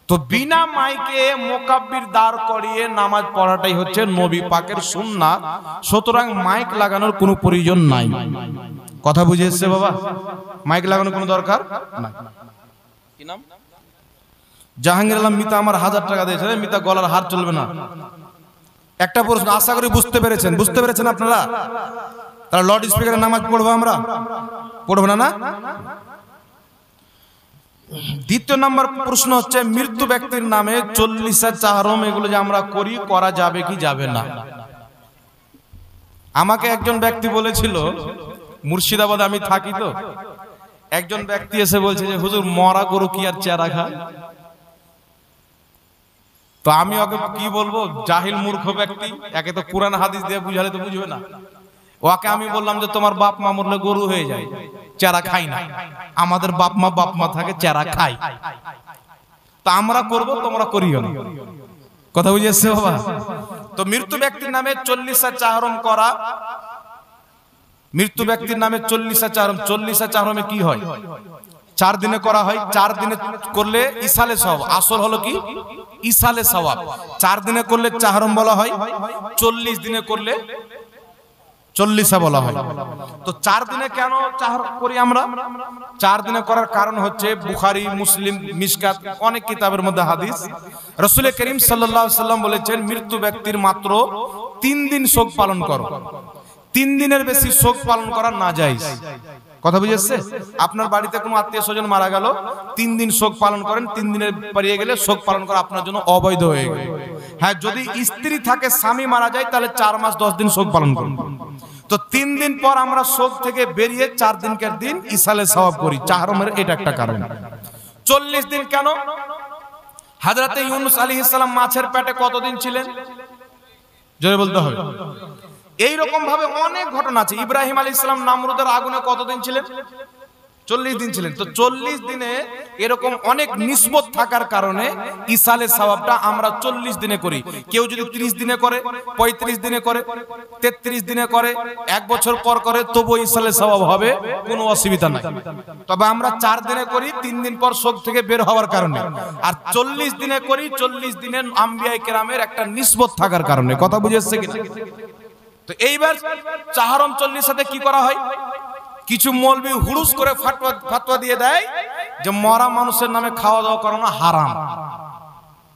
তো বিনা মাইকে মুকাব্বির দাঁড় করিয়ে নামাজ পড়াটাই হচ্ছে নবী পাকের সুন্নাত। সুতরাং মাইক লাগানোর কোনো প্রয়োজন নাই। কথা বুঝে এসেছে বাবা? মাইক লাগানোর কোনো দরকার নাই। কি নাম? জাহাঙ্গীর আলম মিতা আমার 1000 টাকা দিয়েছে। মিতা গলার হার চলবে না। একটা প্রশ্ন, আশা করি বুঝতে পেরেছেন আপনারা? তাহলে লর্ড স্পিকারের নামাজ পড়বো আমরা? পড়বো না? না। দ্বিতীয় নম্বর প্রশ্ন হচ্ছে মৃত্যু ব্যক্তির নামে 40 চাহরম, এগুলো যে আমরা করি, করা যাবে কি যাবে না? আমাকে একজন ব্যক্তি বলেছিল, মুর্শিদাবাদে আমি থাকি, তো একজন ব্যক্তি এসে বলছে যে হুজুর মরা গরু কি আর চেহারা খায়? তো আমি ওকে কি বলবো, জাহিল মূর্খ ব্যক্তি, একে তো কুরআন হাদিস দিয়ে বুঝালে তো বুঝবে না। ওকে আমি বললাম যে তোমার বাপ মা মরলে গরু হয়ে যায়, চেহারা খাই না। আমাদের বাপ মা থাকে, চেহারা খাই। তো আমরা করব, তোমরা করিও না। কথা বুঝে এসছে বাবা? তো মৃত্যু ব্যক্তির নামে 40 চাহরম করা, মৃত্যু ব্যক্তির নামে 40 চাহরম। 40 চাহরমে কি হয়? 4 দিনে করা হয়। 4 দিনে করলে ইসালে সওয়াব। আসল হলো কি? ইসালে সওয়াব। 4 দিনে করলে চাহরম বলা হয়, 40 দিনে করলে 40 বলা হয়। তো 4 দিনে কেন চাহরম করি আমরা? 4 দিনে করার কারণ হচ্ছে বুখারী, মুসলিম, মিশকাত, অনেক কিতাবের মধ্যে হাদিস। রাসূল করিম সাল্লাল্লাহু আলাইহি সাল্লাম বলেছেন মৃত্যু ব্যক্তির মাত্র 3 দিন শোক পালন করো। 3 দিনের বেশি শোক পালন করা নাজায়েজ। কথা বুঝেছে? আপনার বাড়িতে কোনো আত্মীয় স্বজন মারা গেল, 3 দিন শোক পালন করেন, 3 দিনের পেরিয়ে গেলে শোক পালন করা আপনার জন্য অবৈধ হয়ে গেল। হ্যাঁ, যদি স্ত্রী থাকে, স্বামী মারা যায়, তাহলে 4 মাস 10 দিন শোক পালন করুন। তো 3 দিন পর আমরা শোক থেকে বেরিয়ে 4 দিনকার দিন ইসালে সওয়াব করি। চাহরমের এটা একটা কারণ। 40 দিন কেন? হযরতে ইউনূস আলাইহিস সালাম মাছের পেটে কতদিন ছিলেন? জোরে বলতে হবে। এইরকম ভাবে অনেক ঘটনা আছে। ইব্রাহিম আলাইহিস সালাম নামরুদের আগুনে কতদিন ছিলেন? 40 দিন ছিলেন। তো 40 দিনে এরকম অনেক নিসবত থাকার কারণে ইসালে সওয়াবটা আমরা 40 দিনে করি। কেউ যদি 30 দিনে করে, 35 দিনে করে, 33 দিনে করে, 1 বছর পর করে, তবু ইসালে সওয়াব হবে, কোনো অসুবিধা নাই। তবে আমরা 4 দিনে করি, 3 দিন পর শোক থেকে বের হওয়ার কারণে। আর 40 দিনে করি, 40 দিনের আম্বিয়ায়ে কেরামের একটা নিসবত থাকার কারণে। কথা বুঝেছে কিনা? তো এইবার চাহরম 40 সাথে কি করা হয়? কিছু মৌলবি হুড়ুস করে ফাতোয়া দিয়ে দেয় যে মরা মানুষের নামে খাওয়া দাওয়া করানো হারাম।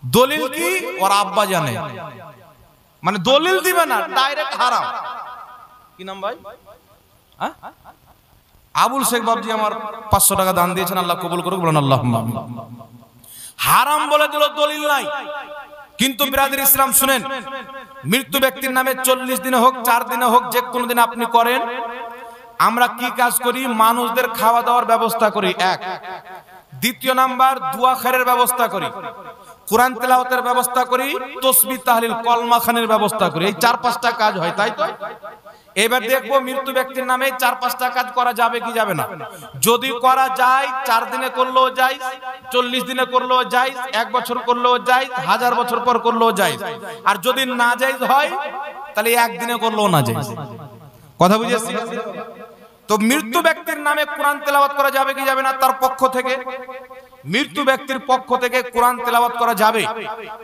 দলিল কি? ওর আব্বা জানে। মানে দলিল দিবে না, ডাইরেক্ট হারাম। কি নাম ভাই? আবুল শেখ বাবজি আমার 500 টাকা দান দিয়েছেন, আল্লাহ কবুল করুক, বলেন আল্লাহুম্মা আমিন। হারাম বলে দিল, দলিল নাই। কিন্তু বিরাদর ইসলাম শুনেন, মৃত্যু ব্যক্তির নামে 40 দিনে হোক 4 দিনে হোক যে কোনো দিন আপনি করেন, আমরা কি কাজ করি? মানুষদের খাওয়া দাওয়ার ব্যবস্থা করি, এক। দ্বিতীয় নাম্বার, দোয়া খায়ের ব্যবস্থা করি, কোরআন তেলাওয়াতের ব্যবস্থা করি, তাসবিহ তাহলিল কলমা খানের ব্যবস্থা করি। এই 4-5টা কাজ হয়, তাই তো? এবার দেখবো মৃত্যু ব্যক্তির নামে 4-5টা কাজ করা যাবে কি যাবে না। যদি করা যায় 4 দিনে করলেও যায়, 40 দিনে করলেও যায়, 1 বছর করলেও যায়, 1000 বছর পর করলেও যায়। আর যদি না যায় হয় তাহলে 1 দিনে করলেও না যায়। কথা বুঝেছি? তো মৃত্যু ব্যক্তির নামে কোরআন তেলাওয়াত করা যাবে কি যাবে না? তার পক্ষ থেকে, মৃত্যু ব্যক্তির পক্ষ থেকে কোরআন তেলাওয়াত করা যাবে।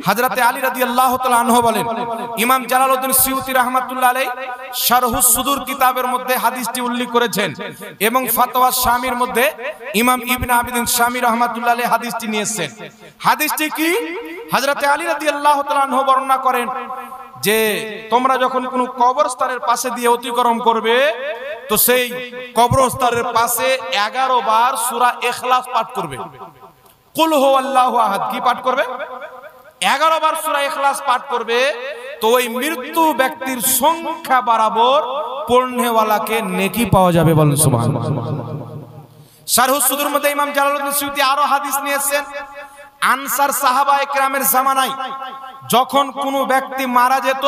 হযরতে আলী রাদিয়াল্লাহু তাআলা আনহু বলেন, ইমাম জালালউদ্দিন সিয়ুতি রাহমাতুল্লাহ আলাইহি শারহুস সুদুর কিতাবের মধ্যে হাদিসটি উল্লেখ করেছেন এবং ফাতওয়া শামির মধ্যে ইমাম ইবনে আবিদিন শামি রাহমাতুল্লাহ আলাইহি হাদিসটি নিয়েছেন। হাদিসটি কি? হযরতে আলী রাদিয়াল্লাহু তাআলা আনহু বর্ণনা করেন যে তোমরা যখন কোনো কবরস্থানের পাশে দিয়ে অতিক্রম করবে তো সেই কবরস্থানের পাশে 11 বার সূরা ইখলাস পাঠ করবে। কুল হুয়াল্লাহু আহাদ কি পাঠ করবে? 11 বার সূরা ইখলাস পাঠ করবে। তো ওই মৃত্যু ব্যক্তির সংখ্যা বরাবর পড়নেওয়ালাকে নেকি পাওয়া যাবে, বলেন সুবহানাল্লাহ। শারহুস সুদুর মধ্যে ইমাম জালালউদ্দিন সিয়ুতি আরো হাদিস নিয়েছেন। আনসার সাহাবায়ে কেরামের জামানায় যখন কোনো ব্যক্তি মারা যেত,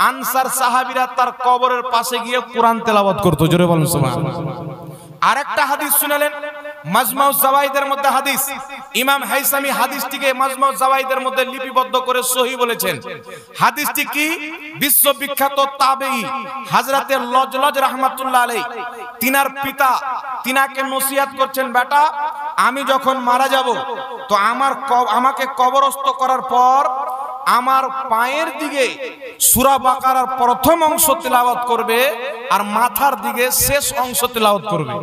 আনসার সাহাবীরা তার কবরের পাশে গিয়ে কোরআন তেলাওয়াত করত। জোরে বলেন সুবহানাল্লাহ। আরেকটা হাদিস শুনালেন মাজমাউজ জাওয়াইদের মধ্যে হাদিস, ইমাম হাইসামি হাদিসটিকে মাজমাউজ জাওয়াইদের মধ্যে লিপিবদ্ধ করে সহিহ বলেছেন। হাদিসটি কি? বিশ্ববিখ্যাত তাবেঈ হযরতে লজলজ রাহমাতুল্লাহ আলাইহি, তিনার পিতা তিনাকে নসিহত করছেন, বেটা আমি যখন মারা যাব তো আমাকে কবরস্থ করার পর আমার পায়ের দিকে সূরা বাকারার প্রথম অংশ তেলাওয়াত করবে আর মাথার দিকে শেষ অংশ তেলাওয়াত করবে।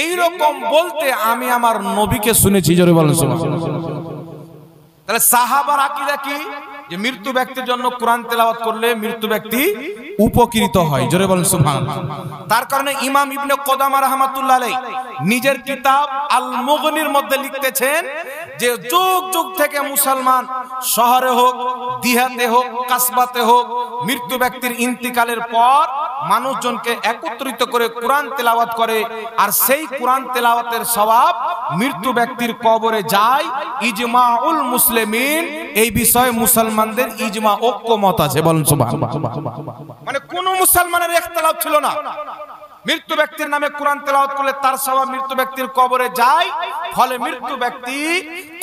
এই রকম বলতে আমি আমার নবীকে শুনেছি। জোরে বলেন সুবহানাল্লাহ। তাহলে সাহাবার আকীদা কি? যে মৃত্যু ব্যক্তির জন্য কোরআন তেলাওয়াত করলে মৃত্যু ব্যক্তি উপকৃত হয়। জোরে বলেন সুবহানাল্লাহ। তার কারণে ইমাম ইবনে কুদামা রাহমাতুল্লাহ আলাইহি নিজের কিতাব আল মুগনির মধ্যে লিখতেছেন যে যুগ যুগ থেকে মুসলমান শহরে হোক, দিহাতে হোক, কাসবাতে হোক, মৃত্যু ব্যক্তির ইন্তিকালের পর মানুষজনকে একত্রিত করে কোরআন তেলাওয়াত করে, আর সেই কোরআন তেলাওয়াতের সওয়াব মৃত্যু ব্যক্তির কবরে যায়। ইজমাউল মুসলিমিন, এই বিষয়ে মুসলমানদের ইজমা ঐক্যমত আছে। বলেন সুবহানাল্লাহ। মানে কোন মুসলমানের ইখতিলাফ ছিল না। মৃত্যু ব্যক্তির নামে কোরআন তেলাওয়াত করলে তার সওয়াব মৃত্যু ব্যক্তির কবরে যায়, ফলে মৃত্যু ব্যক্তি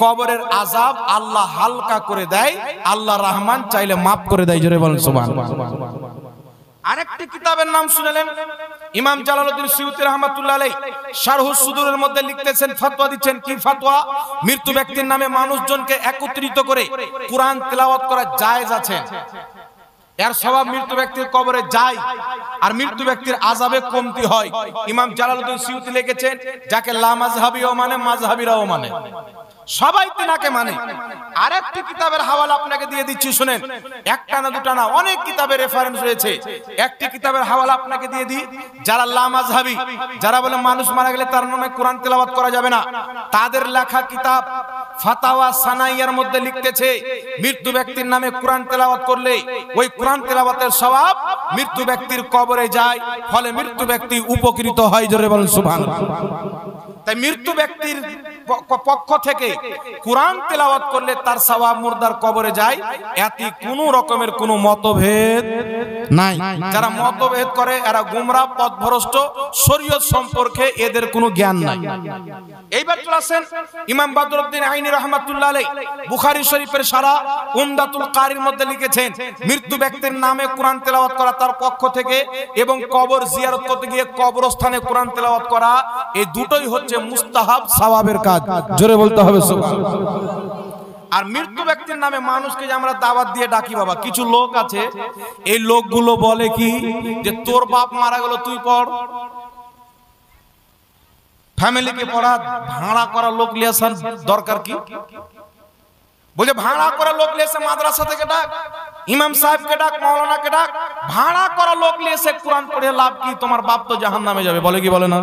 কবরের আযাব আল্লাহ হালকা করে দেয়, আল্লাহ রহমান চাইলে মাফ করে দেয়। জোরে বলেন সুবহানাল্লাহ। আরেকটি কিতাবের নাম শুনলেন ইমাম জালালউদ্দিন সিয়ুতি রাহমাতুল্লাহ আলাইহি শারহুস সুদুরের মধ্যে লিখতেছেন, ফতোয়া দিচ্ছেন। কি ফতোয়া? মৃত্যু ব্যক্তির নামে মানুষজনকে একত্রিত করে কোরআন তেলাওয়াত করা জায়েজ আছে, এর সওয়াব মৃত্যু ব্যক্তির কবরে যায় আর মৃত্যু ব্যক্তির আযাবে কমতি হয়। ইমাম জালালউদ্দিন সিয়ুতি লিখেছেন, যাকে লা মাযহাবিও মানে মাযহাবিরাও মানে, সবাই তিনাকে মানে। আরেকটি কিতাবের হাওয়ালা আপনাকে দিয়ে দিচ্ছি, শুনেন। একটা না দুটা না, অনেক কিতাবের রেফারেন্স রয়েছে। একটি কিতাবের হাওয়ালা আপনাকে দিয়ে দিই। যারা লা মাযহাবি, যারা বলে মানুষ মারা গেলে তার নামে কোরআন তেলাওয়াত করা যাবে না, তাদের লেখা কিতাব ফাতাওয়া সানাইয়ার মধ্যে লিখতেছে, মৃত্যু ব্যক্তির নামে কোরআন তেলাওয়াত করলে ওই কোরআন তেলাওয়াতের সওয়াব মৃত্যু ব্যক্তির কবরে যায়, ফলে মৃত্যু ব্যক্তি উপকৃত হয়। জোরে বলেন সুবহানাল্লাহ। তাই মৃত্যু ব্যক্তির পক্ষ থেকে কোরআন তেলাওয়াত করলে তার সওয়াব মুর্দার কবরে যায়, এতে কোনো রকমের কোনো মতভেদ নাই। যারা মতভেদ করে এরা গুমরা, পথভ্রষ্ট, শরীয়ত সম্পর্কে এদের কোনো জ্ঞান নাই। এইবার চলে আসেন ইমাম বদরউদ্দিন আইনি রাহমাতুল্লাহ আলাইহি বুখারী শরীফের সারা উমদাতুল কারির মধ্যে লিখেছেন, মৃত্যু ব্যক্তির নামে কোরআন তেলাওয়াত করা তার পক্ষ থেকে এবং কবর জিয়ারত করতে গিয়ে কবরস্থানে কোরআন তেলাওয়াত করা, এই দুটোই হচ্ছে মুস্তাহাব সওয়াবের কাজ। জোরে বলতে হবে সুবহানাল্লাহ। আর মৃত্যু ব্যক্তির নামে মানুষকে যে আমরা দাওয়াত দিয়ে ডাকি, বাবা কিছু লোক আছে, এই লোকগুলো বলে কি যে তোর বাপ মারা গেল তুই পড়, ফ্যামিলিকে পড়া, ভাড়া করা লোক লিয়াসার দরকার কি? বলে ভাড়া করে লোক এসে মাদ্রাসা থেকে ডাক, ইমাম সাহেবকে ডাক, মাওলানাকে ডাক, ভাড়া করা লোক এসে কোরআন পড়ে লাভ কি? তোমার বাপ তো জাহান্নামে যাবে, বলে কি বলে না?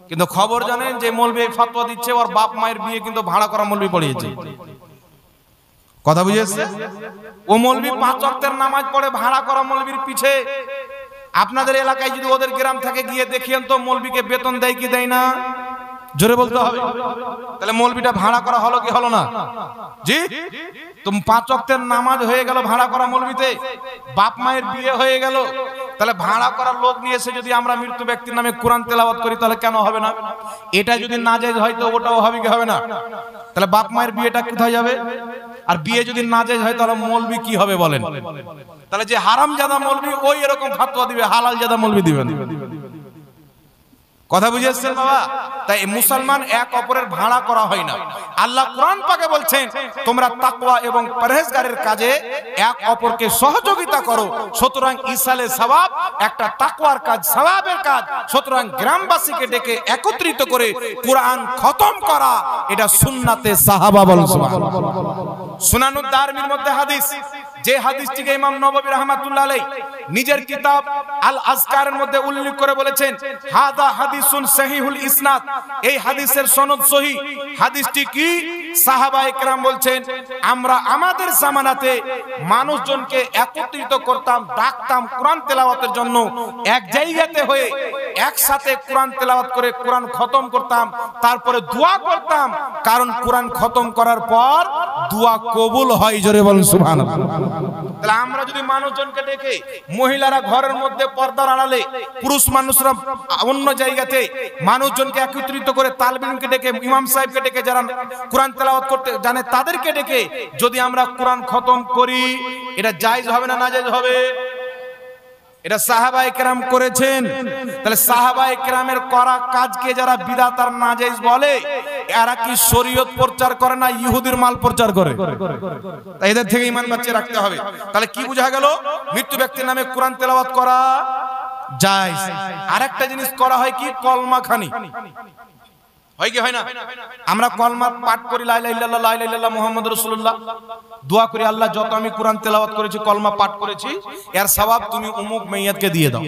কিন্তু খবর জানেন যে মৌলবি ফতোয়া দিচ্ছে, ওর বাপ মায়ের বিয়ে কিন্তু ভাড়া করা মৌলবি পড়িয়েছে। কথা বুঝেছে? ও মৌলবি 5 ওয়াক্তের নামাজ পড়ে ভাড়া করা মৌলবির পিছে। আপনাদের এলাকায় যদি ওদের গ্রাম থেকে গিয়ে দেখিয়েন তো মৌলবিকে বেতন দেয় কি দেয় না? জোরে বলতে হবে। তাহলে মৌলবিটা ভাড়া করা হলো কি হলো না? জি, তুমি 5 ওয়াক্তের নামাজ হয়ে গেল ভাড়া করা মৌলবিতে, বাপ মায়ের বিয়ে হয়ে গেল, তাহলে ভাড়া করা লোক নিয়ে এসে যদি আমরা মৃত্যু ব্যক্তির নামে কোরআন তেলাওয়াত করি তাহলে কেন হবে না? এটা যদি নাজায়েজ হয় তো ওটাও হবে কি হবে না? তাহলে বাপ মায়ের বিয়েটা কোথায় যাবে? আর বিয়ে যদি নাজায়েজ হয় তাহলে মৌলবি কি হবে বলেন? তাহলে যে হারামজাদা মৌলবি ওই এরকম ফতোয়া দিবে, হালাল জাদা মৌলবি দিবে না। কথা বুঝেছেন বাবা? তাই মুসলমান এক অপরের ভাড়া করা হয় না। আল্লাহ কোরআন পাকে বলছেন তোমরা তাকওয়া এবং পরহেজগারের কাজে এক অপরকে সহযোগিতা করো। সুতরাং ইসালে সওয়াব একটা তাকওয়ার কাজ, সওয়াবের কাজ। সুতরাং গ্রামবাসীকে ডেকে একত্রিত করে কোরআন খতম করা এটা সুন্নাতে সাহাবা বলেন সুবহানাল্লাহ। সুনানুদ দারমির মধ্যে হাদিস, যে হাদিসটিকে ইমাম নববী রাহমাতুল্লাহ আলাইহি নিজের কিতাব আল আজকারের মধ্যে উল্লেখ করে বলেছেন হাদা হাদিসুন সহিহুল ইসনাদ, এই হাদিসের সনদ সহিহ। হাদিসটি কি? সাহাবায়ে কেরাম বলছেন আমরা আমাদের জামানাতে মানুষজনকে একত্রিত করতাম, ডাকতাম কোরআন তেলাওয়াতের জন্য, এক জায়গাতে হয়ে একসাথে কোরআন তেলাওয়াত করে কোরআন খতম করতাম, তারপরে দোয়া করতাম, কারণ কোরআন খতম করার পর দোয়া কবুল হয়। জোরে বলুন সুবহানাল্লাহ। তাহলে আমরা যদি মানুষজনকে ডেকে, মহিলারা ঘরের মধ্যে পর্দার আড়ালে, পুরুষ মানুষরা অন্য জায়গাতে মানুষজনকে একত্রিত করে, তালবিনকে ডেকে, ইমাম সাহেবকে ডেকে, যারা কোরআন তেলাওয়াত করতে জানে তাদেরকে ডেকে যদি আমরা কোরআন খতম করি, এটা জায়েজ হবে না নাজায়েজ হবে? এটা সাহাবায়ে কেরাম করেছেন। তাহলে সাহাবায়ে কেরামের করা কাজকে যারা বিদআত আর নাজায়েজ বলে, এরা কি শরীয়ত প্রচার করে না ইহুদির মাল প্রচার করে? তাই এদের থেকে ঈমান বাঁচিয়ে রাখতে হবে। তাহলে কি বোঝা গেল? মৃত্যু ব্যক্তির নামে কোরআন তেলাওয়াত করা জায়েজ। আরেকটা জিনিস করা হয় কি? কলমা খানি হয় কি হয় না? আমরা কলমা পাঠ করি, লা ইলাহা ইল্লাল্লাহ, লা ইলাহা ইল্লাল্লাহ মুহাম্মাদুর রাসূলুল্লাহ, দোয়া করি আল্লাহ যত আমি কোরআন তেলাওয়াত করেছি, কলমা পাঠ করেছি, এর সওয়াব তুমি অমুক মাইয়াতকে দিয়ে দাও,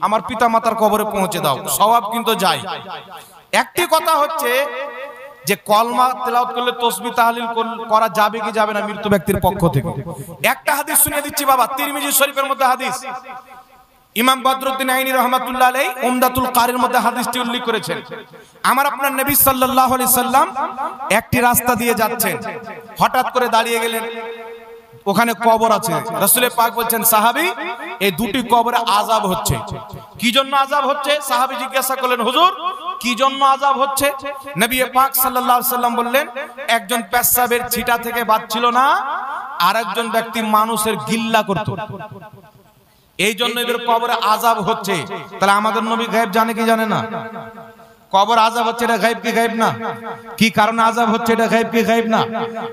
আমার পিতা মাতার কবরে পৌঁছে দাও, সওয়াব কিন্তু যায়। একটি কথা হচ্ছে যে কলমা তেলাওয়াত করলে তাসবিহ তাহলিল করা যাবে কি যাবে না মৃত্যু ব্যক্তির পক্ষ থেকে? একটা হাদিস শুনিয়ে দিচ্ছি বাবা, তিরমিজি শরীফের মধ্যে হাদিস। ইমাম বদরুদ্দিন আইনি রহমাতুল্লাহ আলাইহি উমদাতুল কারির মধ্যে হাদিসটি উল্লেখ করেছেন। আমার আপনার নবী সাল্লাল্লাহু আলাইহি সাল্লাম একটি রাস্তা দিয়ে যাচ্ছেন, হঠাৎ করে দাঁড়িয়ে গেলেন, ওখানে কবর আছে। রাসূল পাক বলছেন সাহাবী এই দুটি কবরে আযাব হচ্ছে। কি জন্য আযাব হচ্ছে? সাহাবী জিজ্ঞাসা করলেন হুজুর কি জন্য আযাব হচ্ছে? নবী পাক সাল্লাল্লাহু আলাইহি সাল্লাম বললেন একজন পেশাবের ছিটা থেকে বাঁচছিল না, আরেকজন ব্যক্তি মানুষের গিল্লা করত, এই জন্য এদের কবরে আযাব হচ্ছে। তাহলে আমাদের নবী গায়েব জানে কি জানে না? কবর আযাব হচ্ছে এটা গায়েব কি গায়েব না? কি কারণে আযাব হচ্ছে এটা গায়েব কি গায়েব না?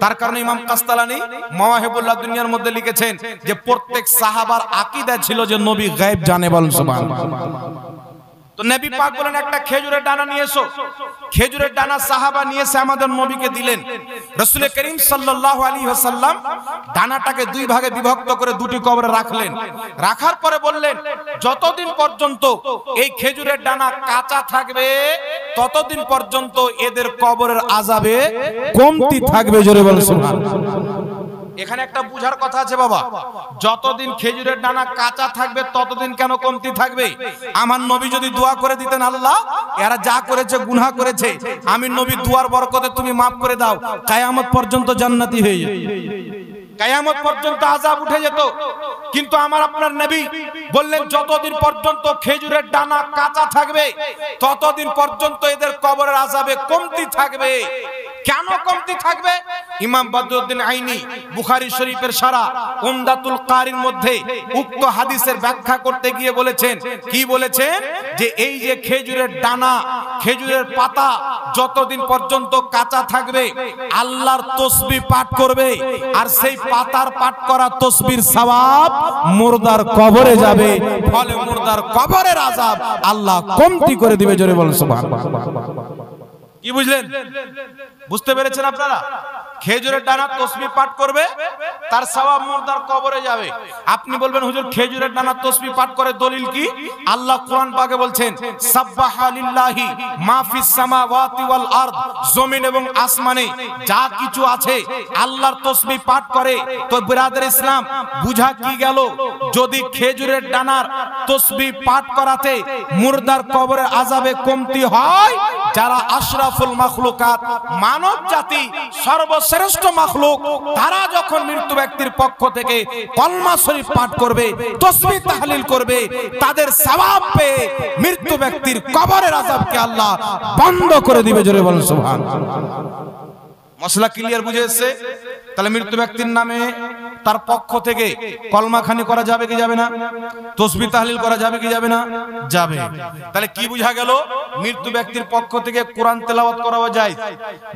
তার কারণে ইমাম কাসতালানী মাওয়াহিবুল্লাহ দুনিয়ার মধ্যে লিখেছেন যে প্রত্যেক সাহাবার আকীদা ছিল যে নবী গায়েব জানে। বলেন সুবহানাল্লাহ। তো নবী পাক বলেন একটা খেজুরের ডানা নিয়ে এসো। খেজুরের ডানা সাহাবা নিয়ে এসে আমাদের নবীকে দিলেন। রাসূল করিম সাল্লাল্লাহু আলাইহি ওয়াসাল্লাম ডানাটাকে দুই ভাগে বিভক্ত করে দুটি কবরে রাখলেন। রাখার পরে বললেন যতদিন পর্যন্ত এই খেজুরের ডানা কাঁচা থাকবে ততদিন পর্যন্ত এদের কবরের আযাবে কমতি থাকবে। জোরে বলেন সুবহানাল্লাহ। এখানে একটা বুঝার কথা আছে বাবা, যতদিন খেজুরের ডানা কাঁচা থাকবে ততদিন কেন কমতি থাকবে? আমার নবী যদি দোয়া করে দিতেন আল্লাহ এরা যা করেছে গুনাহ করেছে, আমি নবী দুয়ার বরকতে তুমি মাফ করে দাও, কিয়ামত পর্যন্ত জান্নাতি হয়ে যেত, কিয়ামত পর্যন্ত আযাব উঠে যেত। কিন্তু আমার আপনার নবী বললেন যতদিন পর্যন্ত খেজুরের ডানা কাঁচা থাকবে ততদিন পর্যন্ত এদের কবরের আযাবে কমতি থাকবে। কেন কমতি থাকবে? ইমাম বদরুদ্দিন আইনি বুখারী শরীফের সারা উমদাতুল কারির মধ্যে উক্ত হাদিসের ব্যাখ্যা করতে গিয়ে বলেছেন, কি বলেছেন? যে এই যে খেজুরের ডানা, খেজুরের পাতা যতদিন পর্যন্ত কাঁচা থাকবে আল্লাহর তাসবিহ পাঠ করবে, আর সেই পাতার পাঠ করা তাসবিহর সওয়াব মুর্দার কবরে যাবে, ফলে মুর্দার কবরের আযাব আল্লাহ কমতি করে দিবে। জোরে বলেন সুবহানাল্লাহ। কি বুঝলেন? বুঝতে পেরেছেন আপনারা? খেজুরের ডানা তসবিহ পাঠ করবে, তার সওয়াব মুর্দার কবরে যাবে। আপনি বলবেন হুজুর খেজুরের ডানা তসবিহ পাঠ করে দলিল কি? আল্লাহ কোরআন পাকে বলছেন সাব্বাহা লিল্লাহি মা ফিস সামাওয়াতি ওয়াল আরদ, জমিন এবং আসমানে যা কিছু আছে আল্লাহর তসবিহ পাঠ করে। তো বিরাদর ইসলাম, বুঝা কি গেল? যদি খেজুরের ডানার তসবিহ পাঠ করাতে মুর্দার কবরে আযাবে কমতি হয়, যারা আশরাফুল মাখলুকাত মানব জাতি সর্বশ্রেষ্ঠ মাখলুক, তারা যখন মৃত্যু ব্যক্তির পক্ষ থেকে কলমা শরীফ পাঠ করবে, তাসবিহ তাহলিল করবে, তাদের সওয়াব পেয়ে মৃত্যু ব্যক্তির কবরের আযাবকে আল্লাহ বন্ধ করে দিবে। জোরে বলুন সুবহানাল্লাহ। মশলা ক্লিয়ার বুঝে এসেছে? তাহলে মৃত্যু ব্যক্তির নামে তার পক্ষ থেকে কলমাখানি করা যাবে কি যাবে না? তাসবিহ তাহলিল করা যাবে কি যাবে না? যাবে। তাহলে কি বুঝা গেল? মৃত্যু ব্যক্তির পক্ষ থেকে কোরআন তেলাওয়াত করাও জায়েজ,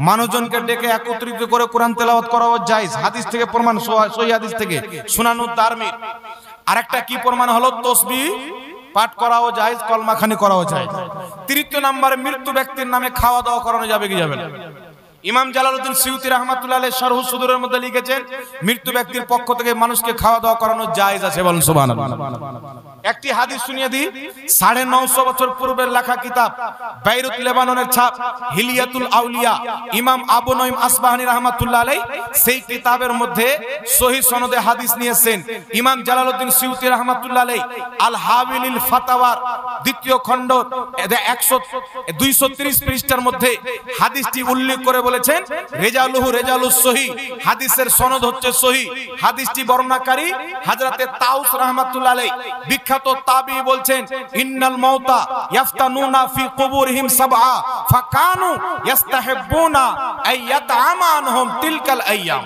মানুষজনকে ডেকে একত্রিত করে কোরআন তেলাওয়াত করাও জায়েজ। হাদিস থেকে প্রমাণ, সহিহ হাদিস থেকে সুনানুদ দারমির। আরেকটা কি প্রমাণ হলো? তাসবিহ পাঠ করাও জায়েজ, কলমাখানি করাও জায়েজ। তৃতীয় নম্বরে মৃত্যু ব্যক্তির নামে খাওয়া দাওয়া করানো যাবে কি যাবে না? ইমাম জালালউদ্দিন সিউতি রাহমাতুল্লাহ আলাইহি শারহ সুদুরের মধ্যে লিখেছেন মৃত্যু ব্যক্তির পক্ষ থেকে মানুষকে খাওয়া দাওয়া করানো জায়েজ আছে। বলুন সুবহানাল্লাহ। একটি হাদিস শুনিয়ে দিই। 950 বছর পূর্বের লেখা কিতাব, বাইরুত লেবাননের ছাপ, হিলিয়াতুল আউলিয়া, ইমাম আবু নঈম আসবাহানী রাহমাতুল্লাহ আলাইহি সেই কিতাবের মধ্যে সহিহ সনদে হাদিস নিয়েছেন। ইমাম জালালউদ্দিন সিউতি রাহমাতুল্লাহ আলাইহি আল হাবিলিল ফাতাওয়ার দ্বিতীয় খণ্ড 230 পৃষ্ঠার মধ্যে হাদিসটি উল্লেখ করে বলেছেন রেজালুহু রেজালুস সহিহ, হাদিসের সনদ হচ্ছে সহিহ। হাদিসটি বর্ণনাকারী হযরতে তাউস রাহমাতুল্লাহ আলাইহি বিখ্যাত তাবিঈ বলছেন ইন্নাল মাউতা ইয়াফতানুনা ফি কুবুরিহিম সাবআ ফাকানু ইস্তাহিব্বুনা আইয়াতআমানহুম তিলকাল আইয়াম।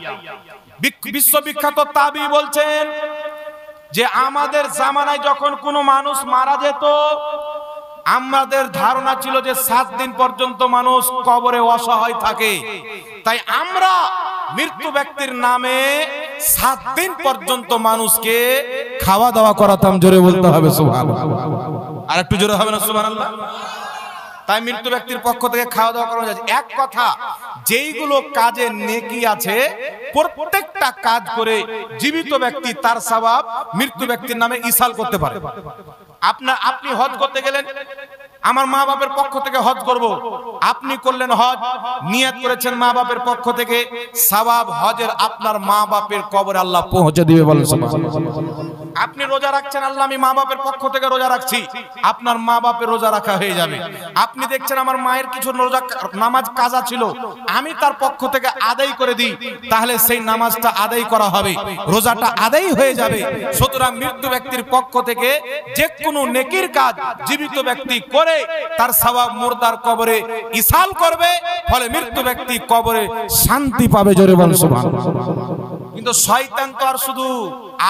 বিশ্ববিখ্যাত তাবিঈ বলছেন যে আমাদের জামানায় যখন কোনো মানুষ মারা যেত, আমাদের ধারণা ছিল যে 7 দিন পর্যন্ত মানুষ কবরে অসহায় থাকে, তাই আমরা মৃত্যু ব্যক্তির নামে 7 দিন পর্যন্ত মানুষকে খাওয়া দাওয়া করাতাম। জোরে বলতে হবে সুবহানাল্লাহ। আর একটু জোরে হবে না সুবহানাল্লাহ? তাই মৃত্যু ব্যক্তির পক্ষ থেকে খাওয়া দাওয়া করানো যায়। এক কথা, যেইগুলো কাজে নেকি আছে প্রত্যেকটা কাজ করে জীবিত ব্যক্তি তার সওয়াব মৃত্যু ব্যক্তির নামে ইসাল করতে পারে। আপনি হজ করতে গেলেন, আমার মা বাপের পক্ষ থেকে হজ করব, আপনি করলেন হজ, নিয়ত করেছেন মা বাপের পক্ষ থেকে, সওয়াব হজের আপনার মা বাপের কবরে আল্লাহ পৌঁছে দিবে। বলেন সুবহানাল্লাহ। আপনি রোজা রাখছেন, আল্লাহ আমি মা বাপের পক্ষ থেকে রোজা রাখছি, আপনার মা বাপের রোজা রাখা হয়ে যাবে। আপনি দেখছেন আমার মায়ের কিছু রোজা নামাজ কাজা ছিল, আমি তার পক্ষ থেকে আদায় করে দিই, তাহলে সেই নামাজটা আদায় করা হবে, রোজাটা আদায় হয়ে যাবে। সুতরাং মৃত্যু ব্যক্তির পক্ষ থেকে যে কোনো নেকির কাজ জীবিত ব্যক্তি করে তার সওয়াব মুর্দার কবরে ইসাল করবে, ফলে মৃত্যু ব্যক্তি কবরে শান্তি পাবে। জোরে বলুন সুবহানাল্লাহ। কিন্তু শয়তান তো আর শুধু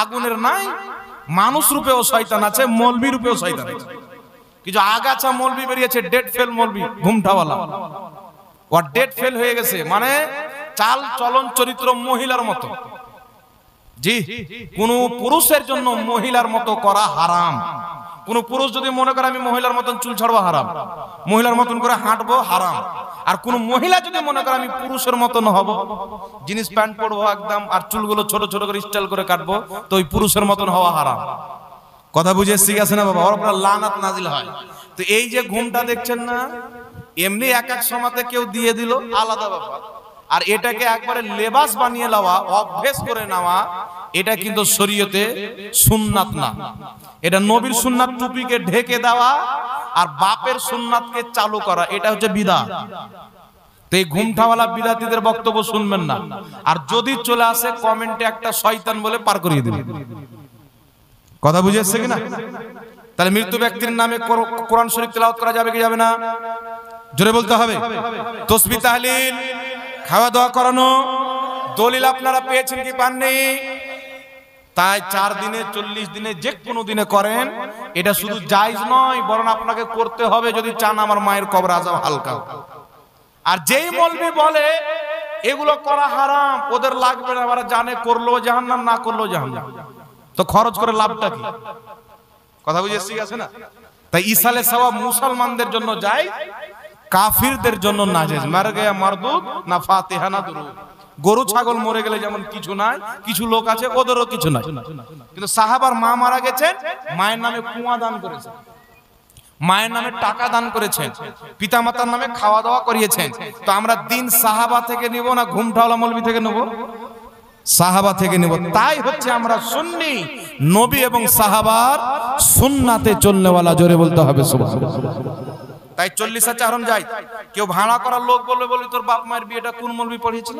আগুনের নাই, মানুষ রূপেও শয়তান আছে, মৌলবি রূপেও শয়তান আছে। কিছু আগাছা মৌলবি বেরিয়েছে, ডেট ফেল মৌলবি, ঘুমটাওয়ালা। ও ডেট ফেল হয়ে গেছে, মানে চাল চলন চরিত্র মহিলার মতো। জি, কোন পুরুষের জন্য মহিলার মতো করা হারাম। কোন পুরুষ যদি মনে করে আমি মহিলার মতন চুল ছাড়বো, হারাম। মহিলার মতন করে হাঁটবো, হারাম। আর কোন মহিলা যদি মনে করে আমি পুরুষের মতন হব, জিন্স প্যান্ট পরবো একদম, আর চুলগুলো ছোট ছোট করে স্টাইল করে কাটবো, তো ওই পুরুষের মতন হওয়া হারাম। কথা বুঝে শিখে আছে না বাবা? ওর উপর লানাত নাজিল হয়। তো এই যে ঘুমটা দেখছেন না, এমনি এক এক সময়তে কেউ দিয়ে দিল, আলাদা ব্যাপার। আর এটাকে একবারে লেবাস বানিয়ে নেওয়া, অভ্যেস করে নেওয়া, এটা কিন্তু শরীয়তে সুন্নাত না। এটা নবীর সুন্নাত টুপিকে ঢেকে দেওয়া আর বাপের সুন্নাতকে চালু করা, এটা হচ্ছে বিদআত। তো এই ঘুমটাওয়ালা বিদাতীদের বক্তব্য শুনবেন না। আর যদি চলে আসে কমেন্টে একটা শয়তান বলে পার করিয়ে দিবেন। কথা বুঝে এসছে কিনা? তাহলে মৃত্যু ব্যক্তির নামে কোরআন শরীফ তেলাওয়াত করা যাবে কি যাবে না? জোরে বলতে হবে। তাসবিহ তাহলিল, খাওয়া দাওয়া করানো, দলিল আপনারা পেয়েছেন কি পাননি? তাই 4 দিনে 40 দিনে যে কোনো দিনে করেন, এটা শুধু জায়েজ নয়, বরং আপনাকে করতে হবে যদি চান আমার মায়ের কবর আযাব হালকা। আর যেই মৌলবি বলে এগুলো করা হারাম, ওদের লাগবে না, ওরা জানে করলো জাহান্নাম, না করলো জাহান্নাম, তো খরচ করে লাভটা কি? কথা বুঝে ঠিক আছে না? তাই ইসালে সওয়াব মুসলমানদের জন্য জায়েজ, কাফিরদের জন্য নাজায়েজ। মার গয়া মারদুদ, না ফাতিহা না দুরুদ। গরু ছাগল মরে গেলে যেমন কিছু নাই, কিছু লোক আছে ওদেরও কিছু নাই। কিন্তু সাহাবার মা মারা গেছেন, মায়ের নামে কুয়া দান করেছেন, মায়ের নামে টাকা দান করেছেন, পিতামাতার নামে খাওয়া দাওয়া করিয়েছেন। তো আমরা দিন সাহাবা থেকে নিব না ঘুমটাওয়ালা মৌলবি থেকে নেব? সাহাবা থেকে নেব। তাই হচ্ছে আমরা সুন্নি, নবী এবং সাহাবার সুন্নাতে চলনেওয়ালা। জোরে বলতে হবে সুবহানাল্লাহ। তাই 40 চারণ যাই, কেউ ভাড়া করার লোক বলবে, বলি তোর বাপ মায়ের বিয়েটা কোন মৌলবি পড়িয়েছিল?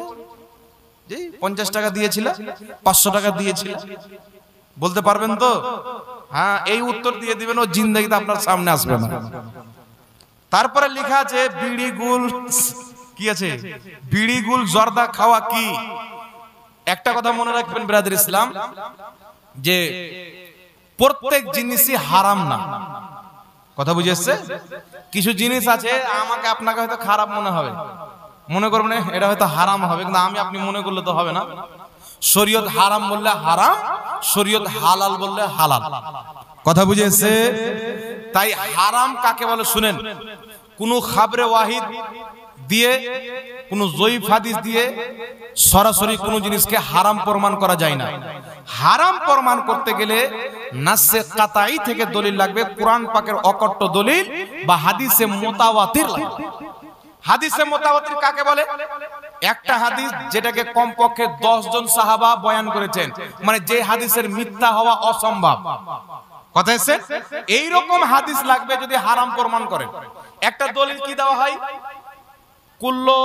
জি 50 টাকা দিয়েছিল, 500 টাকা দিয়েছিল, বলতে পারবেন তো? হ্যাঁ, এই উত্তর দিয়ে দিবেন, ও জিন্দেগিতে আপনার সামনে আসবে না। তারপরে লেখা আছে বিড়ি গুল, কি আছে? বিড়ি গুল জর্দা খাওয়া কি? একটা কথা মনে রাখবেন ব্রাদার ইসলাম, যে প্রত্যেক জিনিসই হারাম না। কথা বুঝে এসছে? কিছু জিনিস আছে আমাকে আপনাকে হয়তো খারাপ মনে হবে, মনে করবেন এটা হয়তো হারাম হবে, কিন্তু আমি আপনি মনে করলে তো হবে না। শরীয়ত হারাম বললে হারাম, শরীয়ত হালাল বললে হালাল। কথা বুঝে এসছে? তাই হারাম কাকে বলে শুনেন, কোন খাবরে ওয়াহিদ দিয়ে, কোন জয়ীফ হাদিস দিয়ে সরাসরি কোন জিনিসকে হারাম প্রমাণ করা যায় না। হারাম প্রমাণ করতে গেলে নাসে কাতাই থেকে দলিল লাগবে, কোরআন পাকের অকট্ট দলিল বা হাদিসে মুতাওয়াতির লাগবে। হাদিসে মুতাওয়াতির কাকে বলে? একটা হাদিস যেটাকে কমপক্ষে 10 জন সাহাবা বয়ান করেছেন, মানে যে হাদিসের মিথ্যা হওয়া অসম্ভব। কথা এসে? এইরকম হাদিস লাগবে যদি হারাম প্রমাণ করেন। একটা দলিল কি দেওয়া হয়? কুল্লো,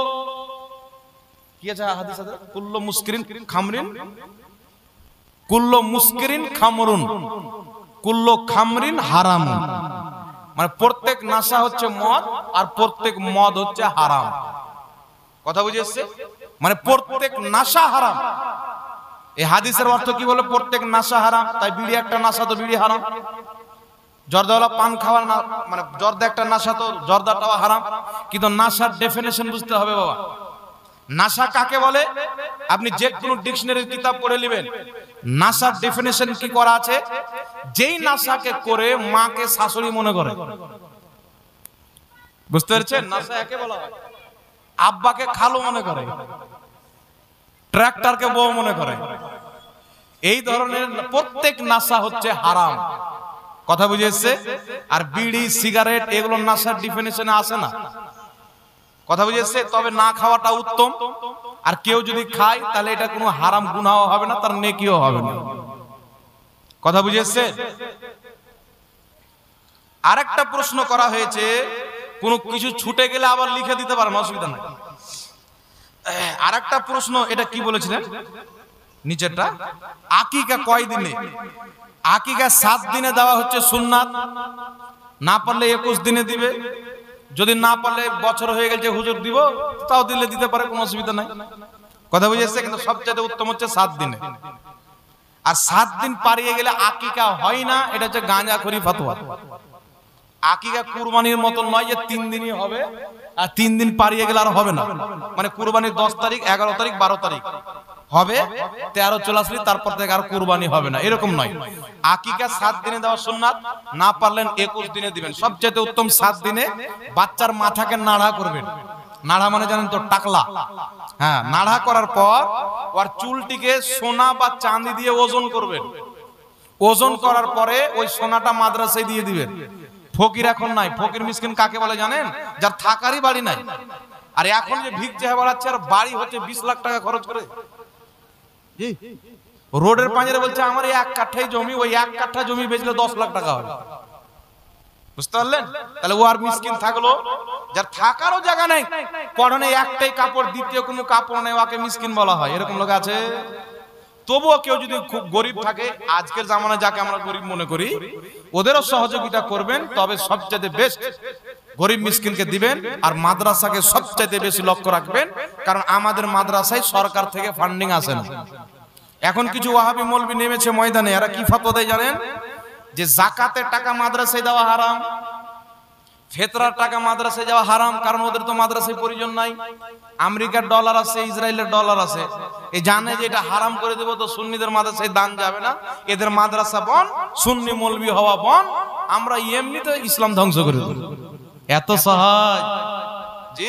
কি আছে হাদিস আছে? কুল্লো মুস্কিরিন খামরিন, কুল্লো মুস্কিরিন খামরুন, কুল্লো খামরিন হারাম। মানে প্রত্যেক নাশা হচ্ছে মদ, আর প্রত্যেক মদ হচ্ছে হারাম। কথা বুঝে এসছে? মানে প্রত্যেক নাশা হারাম। এই হাদিসের অর্থ কি বলে? প্রত্যেক নাশা হারাম। তাই বিড়ি একটা নাশা, তো বিড়ি হারাম। জর্দাওয়ালা পান খাওয়া না, মানে জর্দা একটা নাশা, তো জর্দাটাও হারাম। কিন্তু নাশার ডেফিনেশন বুঝতে হবে বাবা। নাশা কাকে বলে? আপনি যে কোনো ডিকশনারির কিতাব পড়ে নেবেন, নাশার ডেফিনেশন কি করা আছে? যেই নাশাকে করে মাকে শাশুড়ি মনে করে। বুঝতে পেরেছেন? নাশা একে বলা হয়। আব্বাকে খালু মনে করে, ট্রাক্টরকে বউ মনে করে। এই ধরনের প্রত্যেক নাশা হচ্ছে হারাম। কথা বুঝে এসছে? আর বিড়ি সিগারেট এগুলো নাশার ডেফিনেশনে আসে না। কথা বুঝে এসছে? তবে না খাওয়াটা উত্তম। আর কেউ যদি খায় তাহলে এটা কোনো হারাম গুনাহ হবে না, তার নেকিও হবে না। কথা বুঝে এসছে? আরেকটা প্রশ্ন করা হয়েছে, কোনো কিছু ছুটে গেলে আবার লিখে দিতে পারেন, অসুবিধা নাই। আরেকটা প্রশ্ন, এটা কি বলেছিলেন নিচেরটা? আকিকা কয় দিনে? আকিকা 7 দিনে দেওয়া হচ্ছে সুন্নাত, না পারলে 21 দিনে দিবে। যদি না পারলে বছর হয়ে গেছে হুজুর দিব, তাও দিলে দিতে পারে, কোনো অসুবিধা নাই। কথা বুঝেছে? কিন্তু সবচেয়ে উত্তম হচ্ছে 7 দিনে। আর 7 দিন পারিয়ে গেলে আকিকা হয় না, এটা হচ্ছে গাঁজাখড়ি ফতোয়া। আকিকা কুরবানির মতন নয় যে 3 দিনই হবে, আর 3 দিন পারিয়ে গেলে আর হবে না। মানে কুরবানির 10 তারিখ, 11 তারিখ, 12 তারিখ হবে, 13 চলে আসলে তারপর থেকে আর কুরবানি হবে না, এরকম নয়। আকিকা 7 দিনে দেওয়া সুন্নাত, না পারলেন 21 দিনে দিবেন। সবচেয়ে উত্তম 7 দিনে। বাচ্চার মাথাকে নাড়া করবেন। নাড়া মানে জানেন তো? টাকলা। হ্যাঁ, নাড়া করার পর ওর চুলটিকে সোনা বা চাঁদি দিয়ে ওজন করবেন। ওজন করার পরে ওই সোনাটা মাদ্রাসায় দিয়ে দিবেন। ফকির এখন নাই। ফকির মিসকিন কাকে বলে জানেন? যার থাকারই বাড়ি নাই। আর এখন যে ভিক চেয়ে বেড়াচ্ছে, আর বাড়ি হচ্ছে 20 লাখ টাকা খরচ করে। রোডের পাঁজরে বলছে আমার 1 কাঠাই জমি, ওই 1 কাঠা জমি বেচলে 10 লাখ টাকা হবে। বুঝতে পারলেন? তাহলে ও আর মিসকিন থাকলো। যার থাকারও জায়গা নেই, পরনে একটাই কাপড়, দ্বিতীয় কোনো কাপড় নেই, ওকে মিসকিন বলা হয়। এরকম লোক আছে। তবুও কেউ যদি খুব গরিব থাকে, আজকের জামানায় যাকে আমরা গরিব মনে করি, ওদেরও সহযোগিতা করবেন। তবে সবচেয়ে বেস্ট গরিব মিসকিনকে দিবেন। আর মাদ্রাসাকে সবচেয়ে বেশি লক্ষ্য রাখবেন, কারণ আমাদের মাদ্রাসায় সরকার থেকে ফান্ডিং আসে না। এখন কিছু ওয়াহাবি মৌলবি নেমেছে ময়দানে, এরা কি ফতোয়া দেয় জানেন? যে যাকাতের টাকা মাদ্রাসায় দেওয়া হারাম, ফেতরার টাকা মাদ্রাসায় যাওয়া হারাম, কারণ ওদের তো মাদ্রাসায় প্রয়োজন নাই। আমেরিকার ডলার আছে, ইসরায়েলের ডলার আছে, এই জানে যে এটা হারাম করে দেব, তো সুন্নিদের মাদ্রাসায় দান যাবে না, এদের মাদ্রাসা বন, সুন্নি মৌলবি হওয়া বন, আমরা এমনিতে ইসলাম ধ্বংস করে দেব। এত সহজ। জি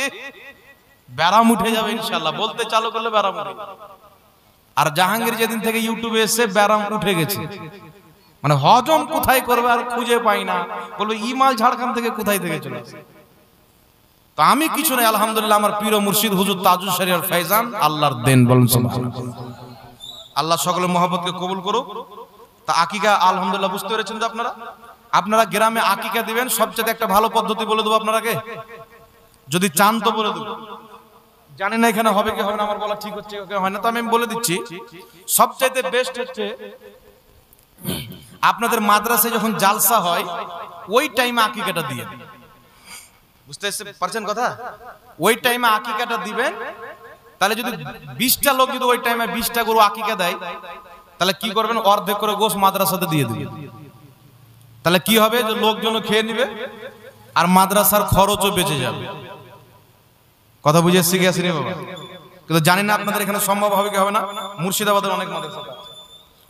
ব্যারাম উঠে যাবে ইনশাআল্লাহ, বলতে চালু করলে ব্যারাম উঠে যাবে। আর জাহাঙ্গীর যেদিন থেকে ইউটিউবে এসে ব্যারাম উঠে গেছে, মানে হজম কোথায় করবে আর খুঁজে পাই না, বলবে ইমাল ঝাড়খণ্ড থেকে কোথায় থেকে চলে আসে। তো আমি কিছু নাই, আলহামদুলিল্লাহ আমার পীর ও মুর্শিদ হুজুর তাজুল শরিয়ার ফয়জান আল্লাহর দেন, বলুন সুবহানাল্লাহ। আল্লাহ সকলের মহব্বতকে কবুল করুক। তা আকিকা আলহামদুলিল্লাহ বুঝতে পেরেছেন তো আপনারা গ্রামে আকিকা দিবেন, সবচেয়ে একটা ভালো পদ্ধতি বলে দেবো আপনারাকে, যদি চান তো বলে দেবো। জানি না এখানে হবে কি হবে না, আমার বলা ঠিক হচ্ছে কি হয় না, তো আমি বলে দিচ্ছি। সবচাইতে বেস্ট হচ্ছে আপনাদের মাদ্রাসায় যখন জালসা হয় ওই টাইমে আকিকাটা দিয়ে, বুঝতে পারছেন কথা, ওই টাইমে আকিকাটা দিবেন। তাহলে যদি 20টা লোক যদি ওই টাইমে 20টা গরু আকিকা দেয়, তাহলে কি করবেন, অর্ধেক করে গোশ মাদ্রাসাতে দিয়ে দিবেন। তাহলে কি হবে, যে লোকজন খেয়ে নিবে আর মাদ্রাসার খরচও বেঁচে যাবে। কথা বুঝে শিখে আসেনি বাবা, কিন্তু জানি না আপনাদের এখানে সম্ভব হবে কি হবে না। মুর্শিদাবাদের অনেক মাদ্রাসা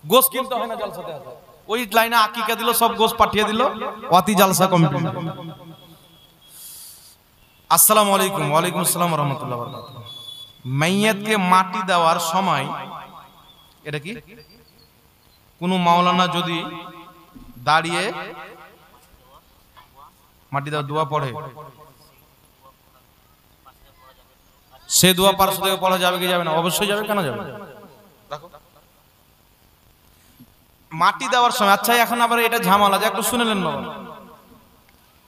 গোশ কিনতে হয় না, জালসাতে আছে, ওই লাইনে আকিকা দিল, সব গোশ পাঠিয়ে দিল, অতি জালসা কমপ্লিট। আসসালামু আলাইকুম। ওয়ালাইকুম আসসালাম ওয়া রাহমাতুল্লাহি ওয়া বারাকাতুহু। মাইয়াতকে মাটি দেওয়ার সময় এটা কি কোন মাওলানা যদি দাঁড়িয়ে মাটি দেওয়ার দোয়া পড়ে, সে দোয়া পার্শ্ব থেকে পড়া যাবে কি যাবে না? অবশ্যই যাবে, কেন যাবে? মাটি দেওয়ার সময়, আচ্ছা এখন আবার এটা ঝামেলা আছে, একটু শুনে নেন বাবা।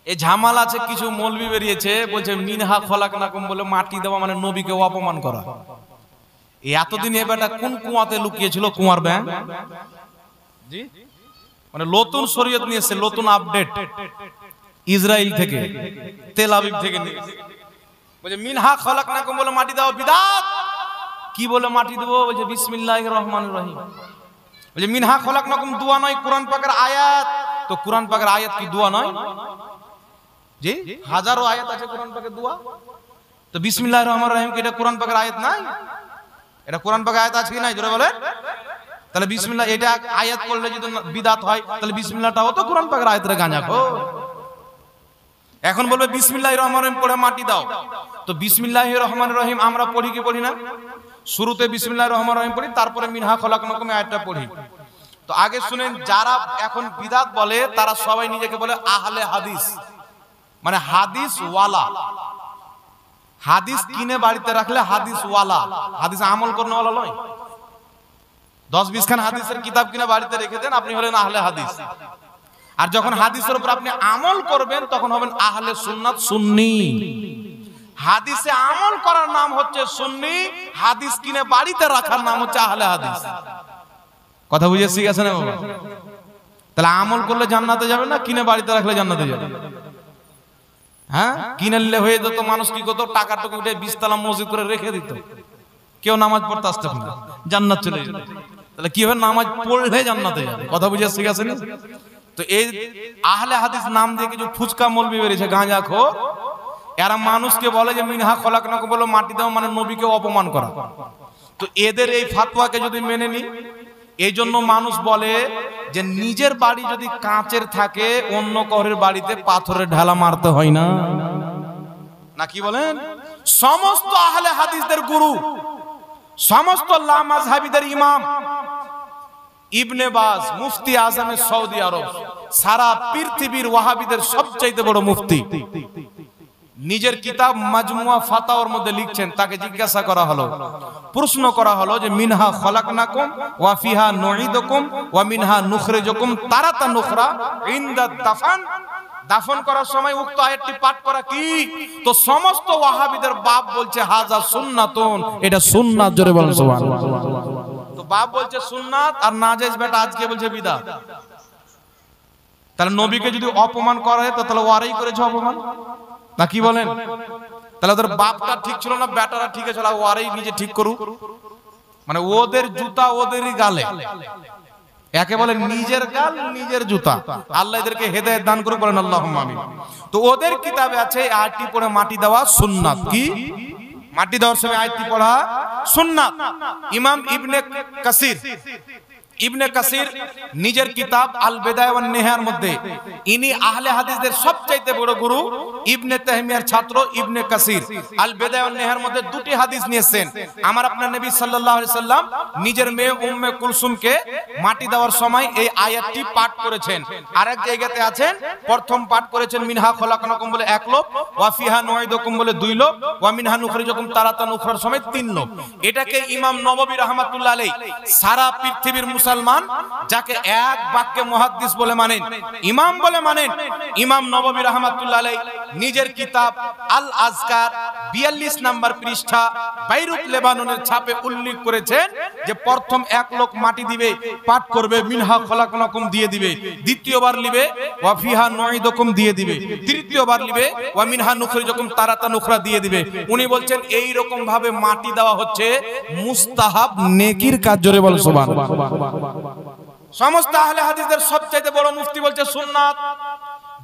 এই ঝামেলা আছে, কিছু মৌলবি বেরিয়েছে বলছে মিনহা খলাকনাকুম বলে মাটি দেওয়া মানে নবীকে অপমান করা। এতদিন এ বেটা কোন কুয়াতে লুকিয়েছিল, কুয়ার ব্যাংক জি, মানে নতুন শরীয়ত নিয়ে এসেছে, নতুন আপডেট ইসরায়েল থেকে, তেল আবিব থেকে নিয়ে এসেছে। বলছে মিনহা খলাকনাকুম বলে মাটি দাও বিদাত। কি বলে মাটি দেবো? বলছে বিসমিল্লাহির রহমানির রহিম। বলছে মিনহা খলাকনাকুম দোয়া নয়, কোরআন পাকের আয়াত। তো কোরআন পাকের আয়াত কি দোয়া নয়? জি, হাজারো আয়াত আছে কোরআন পাকের দোয়া। তো বিসমিল্লাহির রহমানির রহিম কি এটা কোরআন পাকের আয়াত নাই? এটা কোরআন পাকের আয়াত আছে কি নাই জোরে বলেন? তাহলে বিসমিল্লাহ এটা আয়াত পড়লে যদি বিদাত হয়, তাহলে বিসমিল্লাহটাও তো কোরআন পাকের আয়াতের গাঁজা খো। এখন বলবে বিসমিল্লাহির রহমানির রহিম পড়ে মাটি দাও। তো বিসমিল্লাহির রহমানির রহিম আমরা পড়ি কি পড়ি না? শুরুতে বিসমিল্লাহির রহমানির রহিম পড়ি, তারপরে মিনহা খলাকনাকুম আয়াতটা পড়ি। তো আগে শুনেন, যারা এখন বিদাত বলে তারা সবাই নিজেকে বলে আহলে হাদিস, মানে হাদিস ওয়ালা। হাদিস কিনে বাড়িতে রাখলে হাদিস ওয়ালা, হাদিস আমল করনে ওয়ালা নয়। 10-20 খান হাদিসের কিতাব কিনে বাড়িতে রেখে দেন, আপনি হলেন আহলে হাদিস। আর যখন হাদিসের উপর আপনি আমল করবেন তখন হবেন আহলে সুন্নাত সুন্নি। হাদিসে আমল করার নাম হচ্ছে সুন্নি, হাদিস কিনে বাড়িতে রাখার নাম হচ্ছে আহলে হাদিস। কথা বুঝে শিখেছেন বাবা? তাহলে আমল করলে জান্নাতে যাবে না, কিনে বাড়িতে রাখলে জান্নাতে যাবে? হ্যাঁ, কিনে নিলে হয়ে যেত, মানুষ কি করতো, টাকাটুকু উঠে 20 তলা মসজিদ করে রেখে দিত, কেউ নামাজ পড়তে আসতে না, জান্নাত চলে যেত। তাহলে কি হবে, নামাজ পড়লে জান্নাতে যাবে। কথা বুঝে শিখেছেন? তো এই আহলে হাদিস নাম দিয়ে কিছু ফুচকা মৌলবি বেরিয়েছে, গাঁজা খো, এরা মানুষকে বলে যে মিনহা খলাকনাকুম বলে মাটি দাও মানে নবীকে অপমান করা। তো এদের এই ফাতোয়াকে যদি মেনে নি, এই জন্য মানুষ বলে যে নিজের বাড়ি যদি কাঁচের থাকে অন্য কারোর বাড়িতে পাথরের ঢালা মারতে হয় না, না কি বলেন? সমস্ত আহলে হাদিসদের গুরু, সমস্ত লা মাযহাবিদের ইমাম ইবনে বাজ, মুফতি আজমে সৌদি আরব, সারা পৃথিবীর ওয়াহাবিদের সবচাইতে বড় মুফতি, নিজের কিতাব মাজমুয়া ফাতাওয়ার মধ্যে লিখছেন। তাকে জিজ্ঞাসা করা হলো, প্রশ্ন করা হলো যে মিনহা খলাকনাকুম ওয়া ফিহা নুঈদুকুম ওয়া মিনহা নুখরিজুকুম তারাতান নুখরা ইনদা দাফন, দাফন করার সময় উক্ত আয়াতটি পাঠ করা কি? তো সমস্ত ওয়াহাবিদের বাপ বলছে হাজা সুন্নাতুন, এটা সুন্নাত। জোরে বলেন সুবহানাল্লাহ। তো বাপ বলছে সুন্নাত, আর নাজেজ বেটা আজকে বলছে বিদআত। তাহলে নবীকে যদি অপমান করে তো তাহলে ওয়ারাই করেছে অপমান, না কি বলেন? তাহলে ওদের বাপটা ঠিক ছিল না, বেটারা ঠিক আছে, ওরাই নিজে ঠিক করুক, মানে ওদের জুতা ওদেরই গালে। একে বলে নিজের গাল নিজের জুতা। আল্লাহ এদেরকে হেদায়েত দান করুক, বলেন আল্লাহুম্মা আমিন। তো ওদের কিতাবে আছে আয়াতটি পড়ে মাটি দেওয়া সুন্নাত। কি মাটি দেওয়ার সময় আয়াতটি পড়া সুন্নাত। ইমাম ইবনে কাসির, ইবনে কাসির নিজের কিতাব আল বিদায়া ওয়ান নিহায়ার মধ্যে ইনি আহলে হাদিসদের সবচাইতে বড় গুরু ইবনে তাইমিয়ার ছাত্র ইবনে কাসির আল বিদায়া ওয়ান নিহায়ার মধ্যে দুটি হাদিস নিয়েছেন। আমার আপনার নবী সাল্লাল্লাহু আলাইহি সাল্লাম নিজের মেয়ে উম্মে কুলসুমকে মাটি দেওয়ার সময় এই আয়াতটি পাঠ করেছেন। আরেক জায়গাতে আছেন প্রথম পাঠ করেছেন মিনহা খলাকনাকুম বলে এক লোক, ওয়া ফিহা নুঈদুকুম বলে দুই লোক, ওয়া মিনহা নুখরিজুকুম তারাতান উখরার সময় তিন লোক। এটাকে ইমাম নববী রাহমাতুল্লাহ আলাইহি সারা পৃথিবীর মুসলমান যাকে এক বাক্যে মুহাদ্দিস বলে মানেন, ইমাম বলে মানেন, ইমাম নববী রাহমাতুল্লাহ আলাইহি নিজের কিতাব আল আজকার 42 নম্বর পৃষ্ঠা বাইরুত লেবাননের ছাপে উল্লেখ করেছেন যে প্রথম এক লোক মাটি দিবে, পাঠ করবে মিনহা খলাকনাকুম দিয়ে দিবে, দ্বিতীয়বার লিবে ওয়া ফিহা নুঈদুকুম দিয়ে দিবে, তৃতীয়বার লিবে ওয়া মিনহা নুখরিজুকুম তারাতান উখরা দিয়ে দিবে। উনি বলছেন এই রকম ভাবে মাটি দেওয়া হচ্ছে মুস্তাহাব নেকির কাজ। জোরে বল সুবহানাল্লাহ। সমস্ত আহলে হাদিসদের সবচেয়ে বড় মুফতি বলছে সুন্নাত,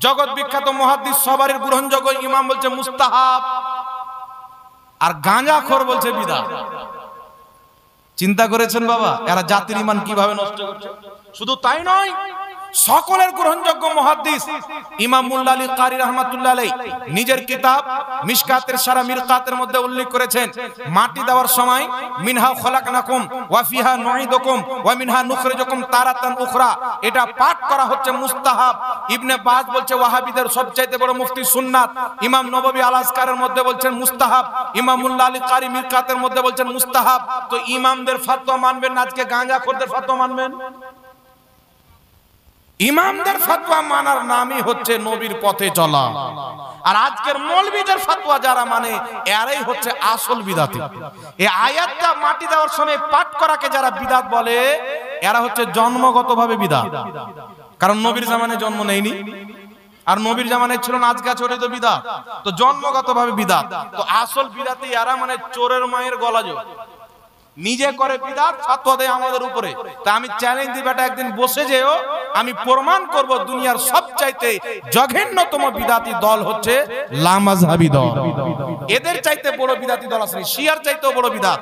জগৎ বিখ্যাত মুহাদ্দিস সবারই গ্রহণযোগ্য ইমাম বলছে মুস্তাহাব, আর গাঁজাখোর বলছে বিদআত। চিন্তা করেছেন বাবা এরা জাতির ঈমান কিভাবে নষ্ট করছে? শুধু তাই নয়, সকলের গ্রহণযোগ্য মুহাদ্দিস ইমাম মুল্লা আলী কারি রাহমাতুল্লাহ আলাইহি নিজের কিতাব মিশকাতের সারা মিরকাতের মধ্যে উল্লেখ করেছেন মাটি দেওয়ার সময় মিনহা খলাকনাকুম ওয়া ফিহা নুঈদুকুম ওয়া মিনহা নুখরিজুকুম তারাতান উখরা, এটা পাঠ করা হচ্ছে মুস্তাহাব। ইবনে বাজ বলছে ওয়াহাবিদের সবচাইতে বড় মুফতি সুন্নাত, ইমাম নববী আল আজকারের মধ্যে বলছেন মুস্তাহাব, ইমাম মুল্লা আলী কারি মিরকাতের মধ্যে বলছেন মুস্তাহাব। তো ইমামদের ফতোয়া মানবেন না আজকে গাঁজাখোরদের ফতোয়া মানবেন? ইমামদের ফতোয়া মানার নামই হচ্ছে নবীর পথে চলা, আর আজকের মৌলবীদের ফতোয়া যারা মানে এরাই হচ্ছে আসল বিদাতি। এই আয়াতটা মাটি দেওয়ার সময় পাঠ করাকে যারা বিদাত বলে এরা হচ্ছে জন্মগতভাবে বিদাত, কারণ নবীর জামানে জন্ম নেয়নি, আর নবীর জামানায় ছিল না আজকে চোরে তো বিদাত, তো জন্মগতভাবে বিদাত। তো আসল বিদাতি এরা মানে চোরের মায়ের গলা জোর, নিজে করে বিদাত, ফতোয়া দেয় আমাদের উপরে। তা আমি চ্যালেঞ্জ দিই বেটা একদিন বসে যেও, আমি প্রমাণ করব দুনিয়ার সবচাইতে জঘন্যতম বিদাতি দল হচ্ছে লামাযহাবী দল। এদের চাইতে বড় বিদাতি দল আছে, শিয়ার চাইতেও বড় বিদাত,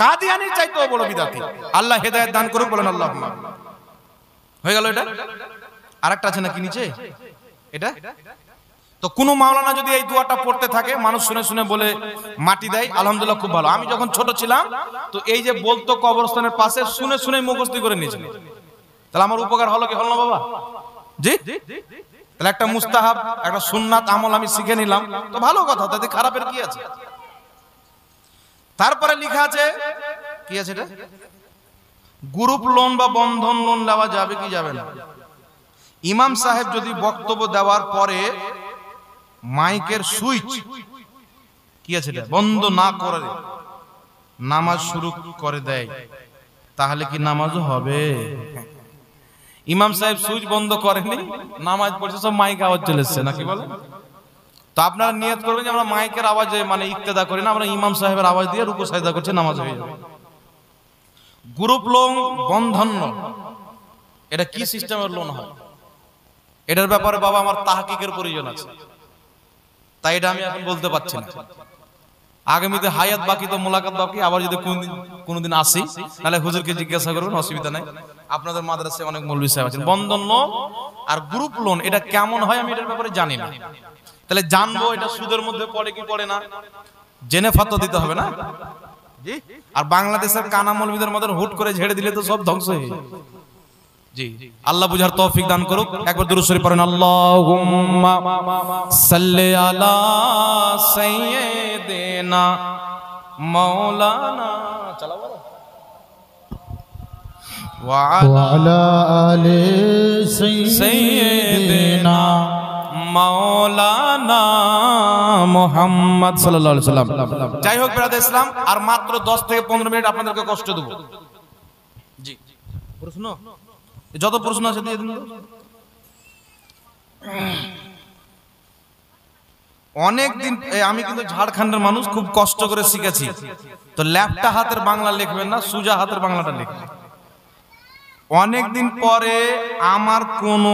কাদিয়ানির চাইতেও বড় বিদাতি। আল্লাহ হেদায়েত দান করুক, বলেন আল্লাহুম্মা। হয়ে গেল এটা? আরেকটা আছে নাকি নিচে এটা? তো কোন মাওলানা যদি এই দোয়াটা পড়তে থাকে মানুষ শুনে শুনে বলে মাটি দেয়, আলহামদুলিল্লাহ খুব ভালো। আমি যখন ছোট ছিলাম তো এই যে বলতো কবরস্থানের পাশে শুনে শুনে মুখস্থ করে নিয়েছিলাম, তাহলে আমার উপকার হলো কি হলো না বাবা? জি, তাহলে একটা মুস্তাহাব একটা সুন্নাত আমল আমি শিখে নিলাম, তো ভালো কথা, তাতে খারাপের কি আছে? তারপরে লেখা আছে কি আছে এটা, গ্রুপ লোন বা বন্ধন লোন নেওয়া যাবে কি যাবে না? ইমাম সাহেব যদি বক্তব্য দেওয়ার পরে মাইকের সুইচ কি আছে এটা বন্ধ না করে নামাজ শুরু করে দেয়, তাহলে কি নামাজও হবে? ইমাম সাহেব সুইচ বন্ধ করেনি, নামাজ পড়ছে, সব মাইক আওয়াজ চলে এসছে নাকি বলে? তো আপনারা নিয়ত করবেন যে আমরা মাইকের আওয়াজে মানে ইক্তেদা করি না, আমরা ইমাম সাহেবের আওয়াজ দিয়ে রুকু সাজদা করছে, নামাজ হয়ে যাবে। গ্রুপ লোন বন্ধন লোন এটা কি সিস্টেমের লোন হয়? এটার ব্যাপারে বাবা আমার তাহকিকের প্রয়োজন আছে, তাই এটা আমি এখন বলতে পারছি না। আগামীতে হায়াত বাকি, তো মোলাকাত বাকি, আবার যদি কোনদিন আসি তাহলে হুজুরকে জিজ্ঞাসা করবেন, অসুবিধা নাই। আপনাদের মাদ্রাসায় অনেক মৌলভী সাহেব আছেন। বন্ধন লোন আর গ্রুপ লোন এটা কেমন হয় আমি এটার ব্যাপারে জানি না, তাহলে জানবো এটা সুদের মধ্যে পড়ে কি পড়ে না, জেনে ফতোয়া দিতে হবে না জি। আর বাংলাদেশের কানা মৌলভীদের মধ্যে হুট করে ঝেড়ে দিলে তো সব ধ্বংস হয়ে যায়। জি, আল্লাহ বুঝার তৌফিক দান করুক। একবার দুরূদ শরীফ পড়েন, আল্লাহুম্মা সাল্লি আলা সাইয়্যিদিনা মাওলানা ওয়া আলা আলি সাইয়্যিদিনা মাওলানা মুহাম্মদ সাল্লাল্লাহু আলাইহি ওয়াসাল্লাম। যাই হোক ব্রাদার ইসলাম, আর মাত্র 10 থেকে 15 মিনিট আপনাদেরকে কষ্ট দেব। জি, প্রশ্ন যত প্রশ্ন আছে দিয়ে দিন। অনেক দিন আমি কিন্তু ঝাড়খণ্ডের মানুষ, খুব কষ্ট করে শিখেছি। তো ল্যাপটা হাতের বাংলা লিখবেন না, সুজা হাতের বাংলাটা লিখবেন। অনেক দিন পরে আমার কোন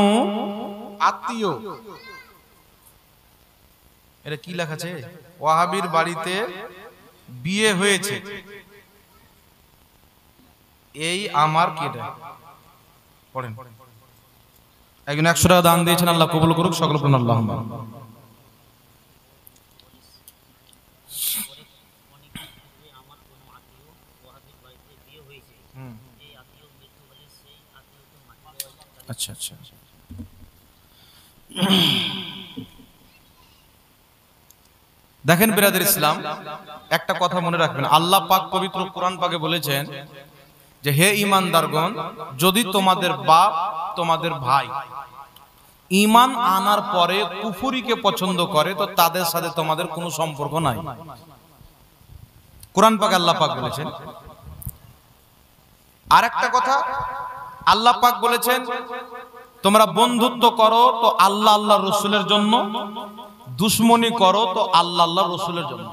আত্মীয়, এটা কি লেখা আছে, ওয়াহাবির বাড়িতে বিয়ে হয়েছে, এই আমার কেটা পড়েন। একজন 100 টাকা দান দিয়েছেন, আল্লাহ কবুল করুক, সকল প্রণ আল্লাহুম্মা। আচ্ছা আচ্ছা, দেখেন বিরাদর ইসলাম, একটা কথা মনে রাখবেন, আল্লাহ পাক পবিত্র কোরআন পাকে বলেছেন যে হে ঈমানদারগণ, যদি তোমাদের বাপ তোমাদের ভাই ঈমান আনার পরে কুফরিকে পছন্দ করে তো তাদের সাথে তোমাদের কোনো সম্পর্ক নাই। কোরআন পাকে আল্লাহ পাক বলেছেন। আরেকটা কথা আল্লাহ পাক বলেছেন, তোমরা বন্ধুত্ব করো তো আল্লাহ আল্লাহ রসুলের জন্য, দুশ্মনী করো তো আল্লাহ আল্লাহ রসুলের জন্য।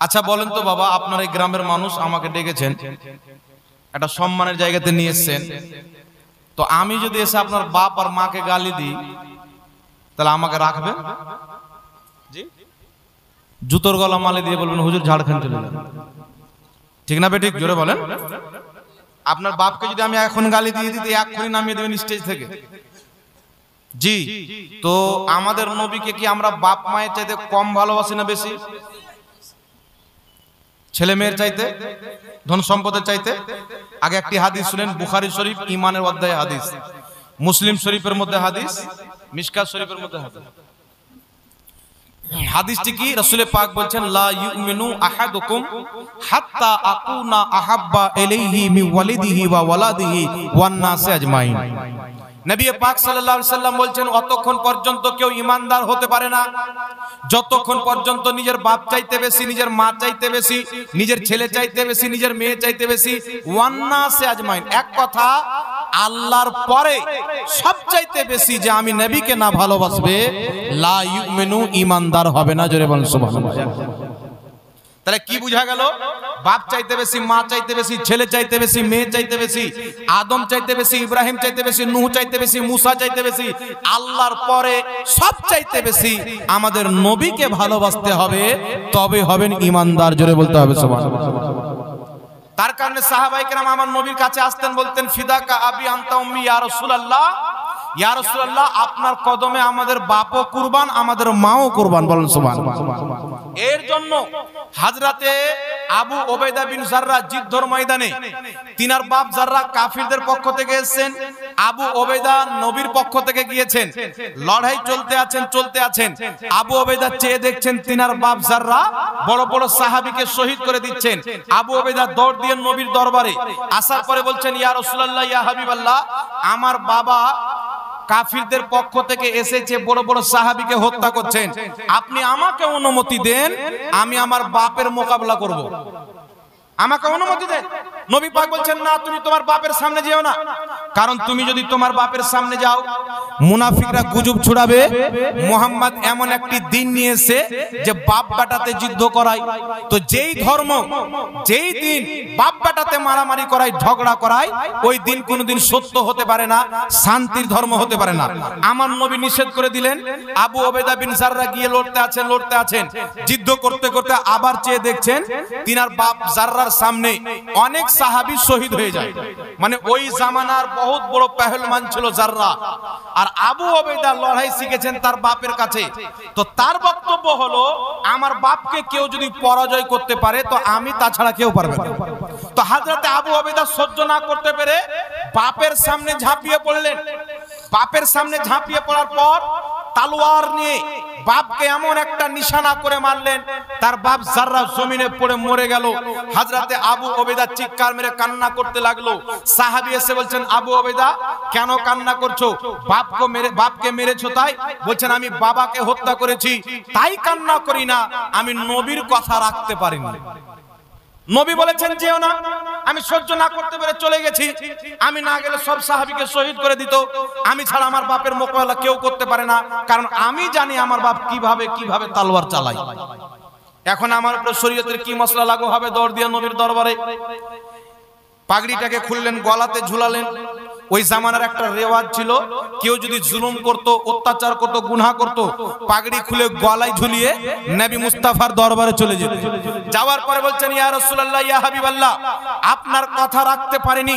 আচ্ছা বলেন তো বাবা, আপনার এই গ্রামের মানুষ আমাকে ডেকেছেন, একটা সম্মানের জায়গাতে নিয়ে এসেছেন, তো আমি যদি এসে আপনার বাপ আর মাকে গালি দিই তাহলে আমাকে রাখবে? জুতোর গলা মালে দিয়ে বলবেন হুজুর ঝাড়খণ্ড চলে যান, ঠিক না বেঠিক? জোরে বলেন। আপনার বাপকে যদি আমি এখন গালি দিয়ে দিতে এক্ষুনি নামিয়ে দেবেন স্টেজ থেকে। জি, তো আমাদের নবীকে কি আমরা বাপ মায়ের চাইতে কম ভালোবাসি না বেশি? ছেলে মেয়ের চাইতে, ধন সম্পদের চাইতে? আগে একটি হাদিস শুনেন, বুখারী শরীফ ঈমানের অধ্যায়ে হাদিস, মুসলিম শরীফের মধ্যে হাদিস, মিশকাত শরীফের মধ্যে হাদিস। হাদিসটি কি? রাসূল পাক বলছেন, লা ইউমিনু আহাদুকুম হাত্তা আকুনা আহাব্বা ইলাইহি মিন ওয়ালিদিহি ওয়া ওয়ালাদিহি ওয়ান নাসি আজমাইন। নবী পাক সাল্লাল্লাহু আলাইহি সাল্লাম বলছেন, অতক্ষণ পর্যন্ত কেউ ঈমানদার হতে পারে না যতক্ষণ পর্যন্ত নিজের বাপ চাইতে বেশি, নিজের মা চাইতে বেশি, নিজের ছেলে চাইতে বেশি, নিজের মেয়ে চাইতে বেশি, ওয়ান নাসি আজমাইন, এক কথা আল্লাহর পরে সবচাইতে বেশি যে আমি নবীকে না ভালোবাসবে, লা ইউমিনু, ঈমানদার হবে না। জোরে বলেন সুবহানাল্লাহ। তাহলে কি বোঝা গেল? বাপ চাইতে বেশি, মা চাইতে বেশি, ছেলে চাইতে বেশি, মেয়ে চাইতে বেশি, আদম চাইতে বেশি, ইব্রাহিম চাইতে বেশি, নূহ চাইতে বেশি, মুসা চাইতে বেশি, আল্লাহর পরে সব চাইতে বেশি আমাদের নবীকে ভালোবাসতে হবে, তবে হবেন ঈমানদার। জোরে বলতে হবে সুবহানাল্লাহ। তার কারণে সাহাবায়ে কেরাম আমার নবীর কাছে আসতেন, বলতেন ফিদাকা আবি আনতা উম্মি ইয়া রাসূলুল্লাহ, ইয়া রাসূলুল্লাহ আপনার কদমে আমাদের বাপও কুরবান, আমাদের মাও কুরবান। বলেন সুবহানাল্লাহ। এর জন্য হযরতে আবু ওবাইদা বিন জাররা যুদ্ধের ময়দানে, তিনার বাপ জাররা কাফিরদের পক্ষ থেকে এসেছেন, আবু ওবাইদা নবীর পক্ষ থেকে গিয়েছেন, লড়াই চলতে আছেন। আবু ওবাইদা চেয়ে দেখছেন তিনার বাপ জাররা বড় বড় সাহাবীকে শহীদ করে দিচ্ছেন। আবু ওবাইদা দৌড় দিয়ে নবীর দরবারে আসার পরে বলছেন, ইয়া রাসূলুল্লাহ, ইয়া হাবিবাল্লাহ, আমার বাবা কাফিরদের পক্ষ থেকে এসেছে, বড় বড় সাহাবীকে হত্যা করছেন, আপনি আমাকে অনুমতি দেন, আমি আমার বাপের মোকাবেলা করব। আমাকে অনুমতি দেন। নবী পাক বলছেন, না, তুমি তোমার বাপের সামনে যেও না, কারণ তুমি যদি তোমার বাপের সামনে যাও মুনাফিকরা গুজব ছড়াবে মুহাম্মদ এমন একটি দিন নিয়ে এসে যে বাপ বেটাতে যুদ্ধ করায়। তো যেই ধর্ম, যেই দিন বাপ বেটাতে মারামারি করায়, ঝগড়া করায়, ওই দিন কোনোদিন সত্য হতে পারে না, শান্তির ধর্ম হতে পারে না। আমার নবী নিষেধ করে দিলেন। আবু ওবাইদা বিন জাররা গিয়ে লড়তে আছেন, যুদ্ধ করতে করতে আবার চেয়ে দেখছেন তিনার বাপ জাররার সামনে অনেক সাহাবী শহীদ হয়ে যায়। মানে ওই জামানার বহুত বড় পেহলমান ছিল জাররা, আর আবু ওবাইদা লড়াই শিখেছেন তার বাপের কাছে। তো তার বক্তব্য হলো, আমার বাপকে কেউ যদি পরাজয় করতে পারে তো আমি, তাছাড়া কেউ পারবে না। তো হযরতে আবু ওবাইদা সহ্য না করতে পেরে বাপের সামনে ঝাঁপিয়ে পড়লেন। বাপের সামনে ঝাঁপিয়ে পড়ার পর তলোয়ার নিয়ে বাপকে এমন একটা নিশানা করে মারলেন, তার বাপ জাররা জমিনে পড়ে মরে গেল। হযরতে আবু ওবাইদা চিৎকার মেরে কান্না করতে লাগলো। সাহাবী এসে বলছেন, আবু ওবাইদা কেন কান্না করছো? বাপকে মেরেছো তাই? বলছেন, আমি বাবাকে হত্যা করেছি তাই কান্না করি না, আমি নবীর কথা রাখতে পারিনি। নবী বলেছেন যেও না, আমি সহ্য না করতে পেরে চলে গেছি, আমি না গেলে সব সাহাবীকে শহীদ করে দিত, আমি ছাড়া আমার বাপের মোকাবেলা কেউ করতে পারে না, কারণ আমি জানি আমার বাপ কিভাবে তলোয়ার চালায়। এখন আমার উপর শরীয়তের কি মশলা লাগু হবে? দৌড় দিয়ে নবীর দরবারে পাগড়িটাকে খুললেন, গলাতে ঝুলালেন, ওই জামানার একটা রেওয়াজ ছিল, কেউ যদি জুলুম করত, অত্যাচার করত, গুনাহ করত, পাগড়ি খুলে গলায় ঝুলিয়ে নবী মুস্তাফার দরবারে চলে যেত। যাওয়ার পরে বলছেন, ইয়া রাসূলুল্লাহ, ইয়া হাবিবাল্লাহ, আপনার কথা রাখতে পারিনি,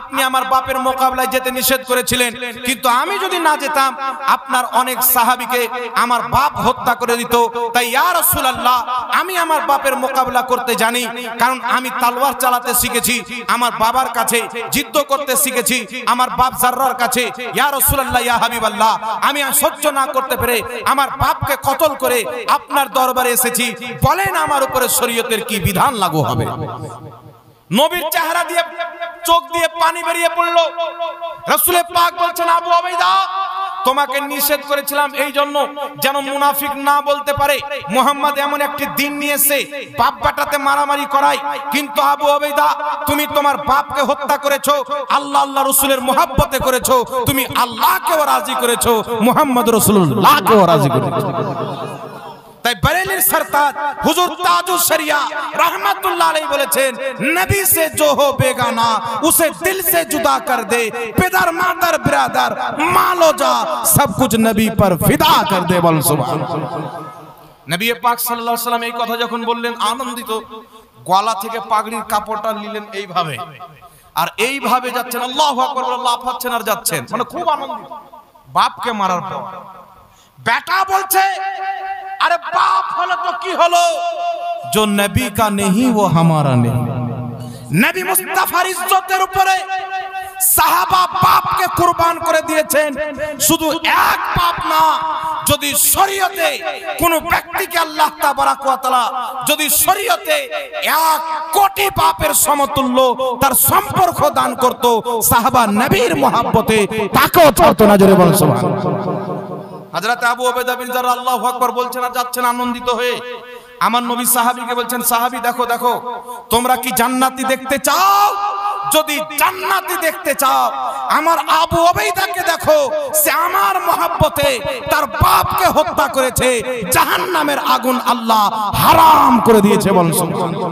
আপনি আমার বাপের মোকাবেলায় যেতে নিষেধ করেছিলেন, কিন্তু আমি যদি না যেতাম আপনার অনেক সাহাবীকে আমার বাপ হত্যা করে দিত। তাই ইয়া রাসূলুল্লাহ, আমি আমার বাপের মোকাবেলা করতে জানি, কারণ আমি তলোয়ার চালাতে শিখেছি আমার বাবার কাছে, যুদ্ধ করতে শিখেছি আমার বাপ জাররার কাছে। ইয়া রাসূলুল্লাহ, ইয়া হাবিবাল্লাহ, আমি সহ্য না করতে পেরে আমার বাপকে কতল করে আপনার দরবারে এসেছি, বলেন আমার উপরে শরীয়তের কি বিধান লাগু হবে। নবীর চেহারা দিয়ে চোখ দিয়ে পানি বেরিয়ে পড়লো। রাসূল পাক বলছেন, আবু উবাইদা, তোমাকে নিষেধ করেছিলাম এই জন্য যেন মুনাফিক না বলতে পারে মুহাম্মদ এমন একটি দিন নিয়েছে বাপ বেটাতে মারামারি করায়, কিন্তু আবু উবাইদা, তুমি তোমার বাপকে হত্যা করেছো, আল্লাহ আল্লাহ রাসূলের মহব্বতে করেছো, তুমি আল্লাহকেও রাজি করেছো, মুহাম্মদ রাসূলুল্লাহকেও রাজি করেছো। তাই বরেলির সরতাজ হুজুর তাজুস শরিয়া रहमतुल्लाह अलैहि বলেছেন, নবী से जो हो बेगाना उसे दिल से जुदा कर दे, पिदर मादर बिरादर मालो जा सब कुछ नबी पर फिदा कर दे। बोल सुभान। নবী পাক সাল্লাল্লাহু আলাইহি ওয়াসাল্লাম এই কথা যখন বললেন, আনন্দিত, গলা থেকে পাগড়ির কাপড়টা নিলেন এইভাবে, আর এইভাবে যাচ্ছেন, আল্লাহু আকবার বলে লাফাচ্ছেন আর যাচ্ছেন, মানে খুব আনন্দিত। বাপকে মারার পর বেটা বলছে, अरे बाप हलो तो की हलो, जो नबी का नहीं वो हमारा नहीं। नबी मुस्तफार इज्जतेर उपरे साहाबा बाप के कुर्बान करे दिएছেন। শুধু এক বাপ না, যদি শরীয়তে কোন ব্যক্তিকে আল্লাহ তাবারাক ওয়া তাআলা যদি শরীয়তে 1 কোটি বাপের সমতুল্য তার সম্পর্ক দান করত, সাহাবা নবীর মহব্বতে তাকেও ছাড়তো না। জোরে বল সুবহানাল্লাহ। হযরত আবু উবাইদা বিন জাররাহ আল্লাহু আকবার বলছেন আর যাচ্ছেন আনন্দিত হয়ে। আমার নবী সাহাবীকে বলছেন, সাহাবী দেখো দেখো, তোমরা কি জান্নাতি দেখতে চাও? যদি জান্নাতি দেখতে চাও আমার আবু উবাইদাকে দেখো, সে আমার মহব্বতে তার বাপকে হত্যা করেছে, জাহান্নামের আগুন আল্লাহ হারাম করে দিয়েছে। বলুন সুবহানাল্লাহ।